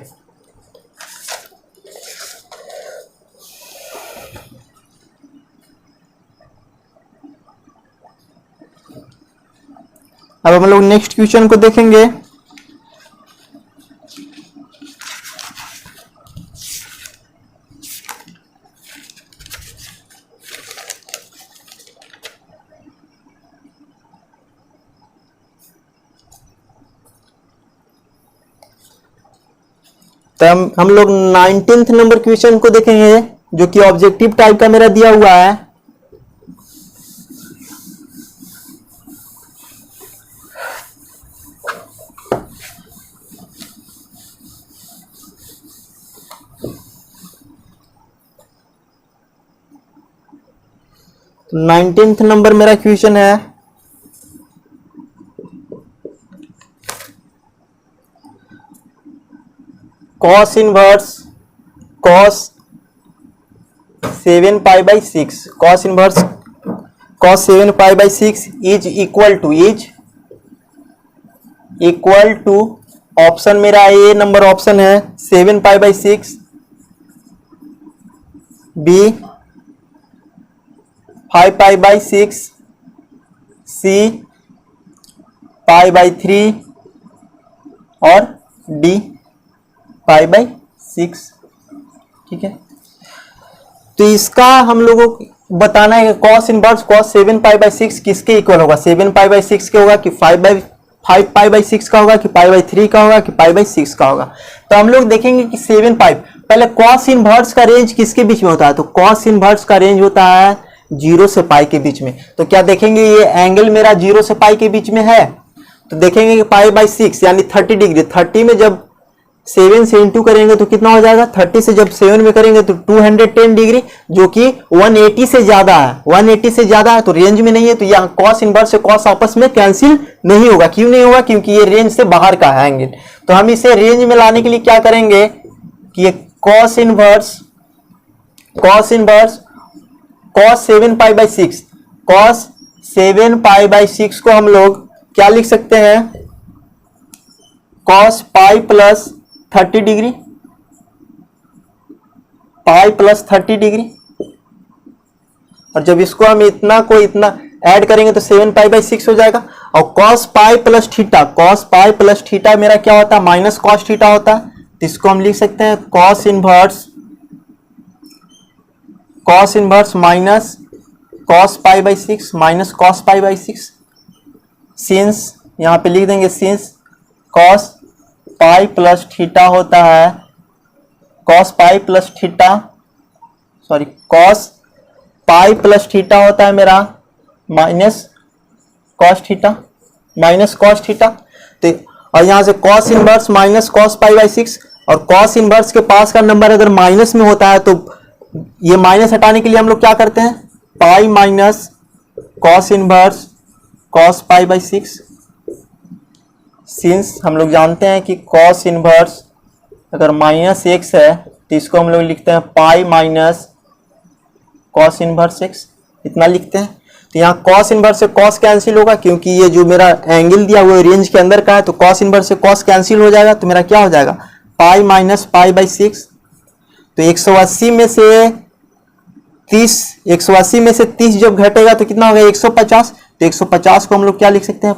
अब हम लोग नेक्स्ट क्वेश्चन को देखेंगे। तो हम लोग 19th नंबर क्वेश्चन को देखेंगे, जो कि ऑब्जेक्टिव टाइप का मेरा दिया हुआ है। तो 19th नंबर मेरा क्वेश्चन है, cos inverse cos 7π/6, cos inverse cos 7π/6 is equal to option मेरा ए नंबर ऑप्शन है 7π/6, बी 5π/6, C π/3 और D π/6। ठीक है, तो इसका हम लोगों को बताना है कि cos इनवर्स cos 7π/6 किसके इक्वल होगा। 7π/6 के होगा कि 5π/6 का होगा कि π/3 का होगा कि π/6 का होगा। तो हम लोग देखेंगे कि 7π, पहले cos इनवर्स का रेंज किसके बीच में होता है, तो cos इनवर्स का रेंज होता है 0 से पाई के बीच में। तो क्या देखेंगे, ये एंगल मेरा 0 से पाई के बीच में है, तो देखेंगे कि π/6 यानी 30 डिग्री। 30 में जब 7 से इंटू करेंगे तो कितना हो जाएगा, 30 से जब 7 में करेंगे तो 210 डिग्री, जो कि 180 से ज्यादा है। 180 से ज्यादा है तो रेंज में नहीं है, तो यहाँ cos इनवर्स से cos आपस में कैंसिल नहीं होगा। क्यों नहीं होगा, क्योंकि ये रेंज से बाहर का है एंगल। तो हम इसे रेंज में लाने के लिए क्या करेंगे कि ये cos इनवर्स cos 7π/6, cos 7π/6 को हम लोग क्या लिख सकते हैं, cos pi plus 30 degree, pi plus 30 degree. और जब इसको हम इतना को इतना ऐड करेंगे तो 7π/6 हो जाएगा। और cos pi plus theta, cos pi plus theta मेरा क्या होता है, माइनस cos थीटा होता है। तो इसको हम लिख सकते हैं cos inverse minus cos π/6 minus cos π/6। Since यहाँ पे लिख देंगे since cos pi plus theta होता है, cos पाई प्लस थीटा होता है मेरा माइनस cos थीटा। तो और यहाँ से cos इनवर्स माइनस cos π/6, और cos इनवर्स के पास का नंबर अगर माइनस में होता है तो ये माइनस हटाने के लिए हम लोग क्या करते हैं, pi minus cos inverse cos π/6। Since हम लोग जानते हैं कि cos इनवर्स अगर -x है तो इसको हम लोग लिखते हैं pi minus cos inverse x, इतना लिखते हैं। तो यहाँ cos इनवर्स से cos कैंसिल होगा, क्योंकि ये जो मेरा एंगल दिया हुआ रेंज के अंदर का है, तो cos इनवर्स से cos कैंसिल हो जाएगा। तो मेरा क्या हो जाएगा, पाई माइनस π/6। तो 180 में से 30 जब घटेगा तो कितना होगा, 150। तो 150 को हम लोग क्या लिख सकते हैं,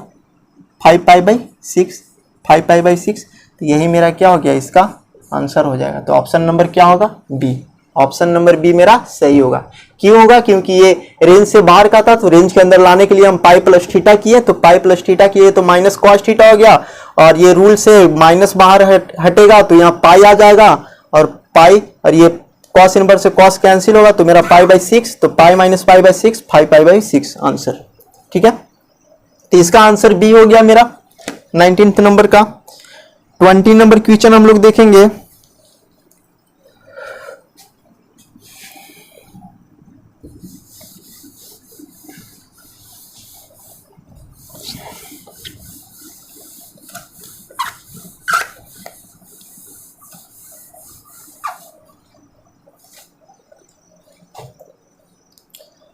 5π/6। तो यही मेरा क्या हो गया, इसका आंसर हो जाएगा। तो ऑप्शन नंबर क्या होगा, बी। ऑप्शन नंबर बी मेरा सही होगा। क्यों होगा, क्योंकि ये रेंज से बाहर का था, तो रेंज के अंदर लाने के लिए हम पाई प्लस थीटा किए, तो पाई प्लस थीटा किए तो माइनस cos थीटा हो गया, और ये रूल से माइनस बाहर हटेगा तो यहाँ पाई आ जाएगा, और पाई और ये cos इनवर्स से cos कैंसिल होगा, तो मेरा π/6, तो पाई माइनस π/6 5π/6 आंसर। ठीक है, तो इसका आंसर बी हो गया मेरा 19th नंबर का। 20 नंबर क्वेश्चन हम लोग देखेंगे।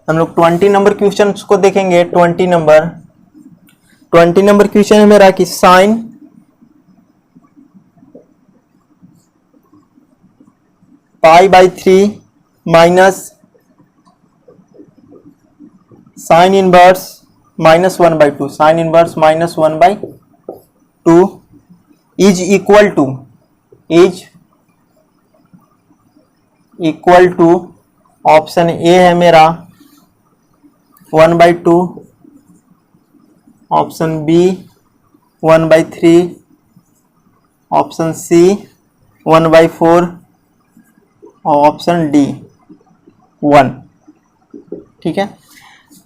हम लोग 20 नंबर क्वेश्चन को देखेंगे। 20 नंबर क्वेश्चन है मेरा कि sine π/3 minus sine inverse -1/2, sine inverse -1/2 is equal to option A है मेरा 1/2, ऑप्शन बी 1/3, ऑप्शन सी 1/4 और ऑप्शन डी 1। ठीक है,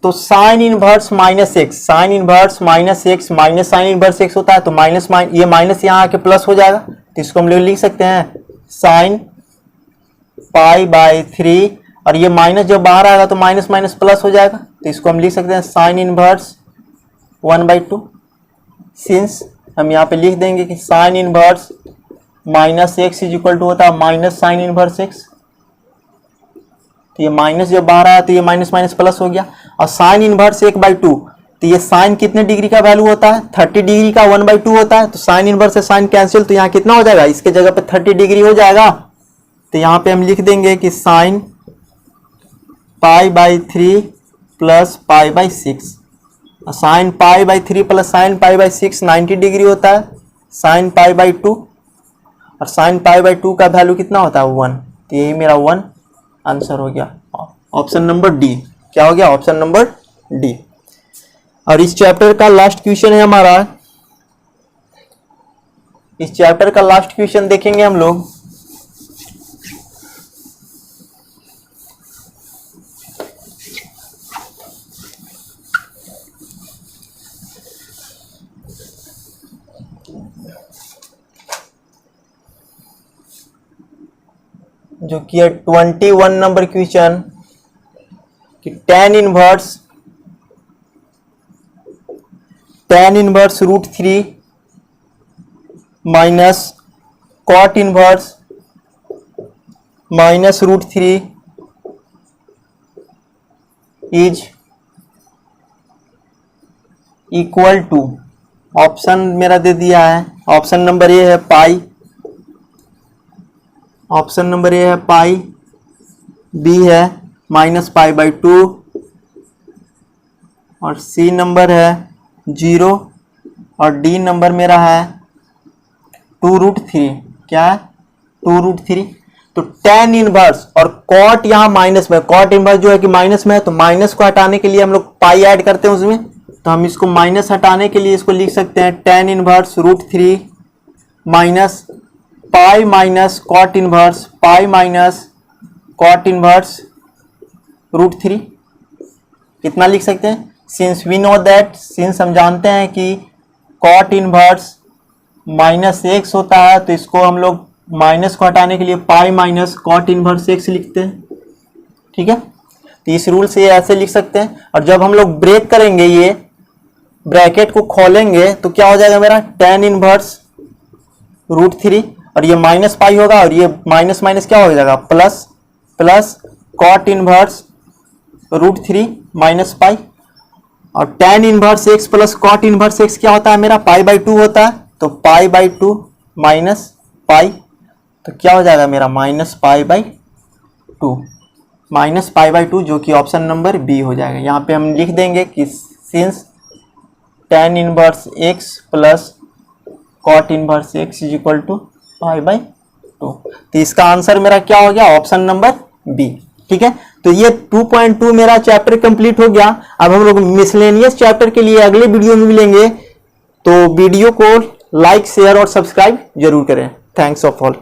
तो sine inverse -x, sign inverse -x minus sine inverse x होता है, तो माइनस ये माइनस यहाँ आके प्लस हो जाएगा, तो इसको हम लोग लिख सकते हैं साइन π/3, और ये माइनस जब बाहर आएगा तो माइनस माइनस प्लस हो जाएगा, तो इसको हम लिख सकते हैं साइन इनवर्स 1/2। सिंस हम यहाँ पे लिख देंगे कि sine inverse -x is equal to होता है माइनस साइन इनवर्स x, तो ये माइनस जब बाहर आया तो ये माइनस माइनस प्लस हो गया, और साइन इनवर्स 1/2, तो ये साइन कितने डिग्री का वैल्यू होता है, 30 डिग्री का 1/2 होता है, तो साइन इनवर्स से साइन कैंसिल, तो यहाँ कितना हो जाएगा, इसके जगह पे 30 डिग्री हो जाएगा। तो यहाँ पे हम लिख देंगे कि sine π/3 plus pi by 6। Sine pi by 3 plus sine pi by 6 90 degree होता है, साइन पाई बाई 2, और साइन पाई बाई 2 का वैल्यू कितना होता है 1। तो यही मेरा 1 आंसर हो गया, ऑप्शन नंबर डी। क्या हो गया? Option number D. और इस चैप्टर का लास्ट क्वेश्चन है हमारा, इस चैप्टर का लास्ट क्वेश्चन देखेंगे हम लोग। जो कि है 21 नंबर क्वेश्चन कि tan inverse root 3 minus cot inverse minus root 3 is equal to, option मेरा दे दिया है, ऑप्शन नंबर ए है पाई, ऑप्शन नंबर ए है पाई, बी है माइनस पाई बाई 2, और सी नंबर है 0, और डी नंबर मेरा है 2√3। क्या है? 2√3। तो tan इनवर्स और कॉट यहाँ माइनस में, कॉट इनवर्स जो है कि माइनस में है, तो माइनस को हटाने के लिए हम लोग पाई ऐड करते हैं उसमें, तो हम इसको माइनस हटाने के लिए इसको लिख सकते हैं tan inverse √3 minus pi minus cot inverse, pi minus cot inverse √3। कितना लिख सकते हैं? Since we know that, since हम जानते हैं कि कॉट इनवर्स माइनस x होता है, तो इसको हम लोग माइनस को हटाने के लिए pi minus cot inverse x लिखते हैं। ठीक है, तो इस रूल से ऐसे लिख सकते हैं। और जब हम लोग ब्रेक करेंगे, ये ब्रैकेट को खोलेंगे, तो क्या हो जाएगा मेरा tan इनवर्स √3, और ये माइनस पाई होगा, और ये माइनस माइनस क्या हो जाएगा plus, plus cot inverse √3 minus pi, और tan inverse x plus cot inverse x क्या होता है मेरा पाई बाई 2 होता है, तो पाई बाई 2 माइनस पाई, तो क्या हो जाएगा मेरा minus pi by 2, minus pi by 2, जो कि ऑप्शन नंबर बी हो जाएगा। यहाँ पे हम लिख देंगे कि since tan inverse x plus cot inverse x is equal to pi by 2। तो इसका आंसर मेरा क्या हो गया? Option number b. ठीक है, तो ये 2.2 मेरा चैप्टर कंप्लीट हो गया। अब हम लोग मिसलेनियस चैप्टर के लिए अगले वीडियो में मिलेंगे, तो वीडियो को लाइक शेयर और सब्सक्राइब जरूर करें। Thanks of all.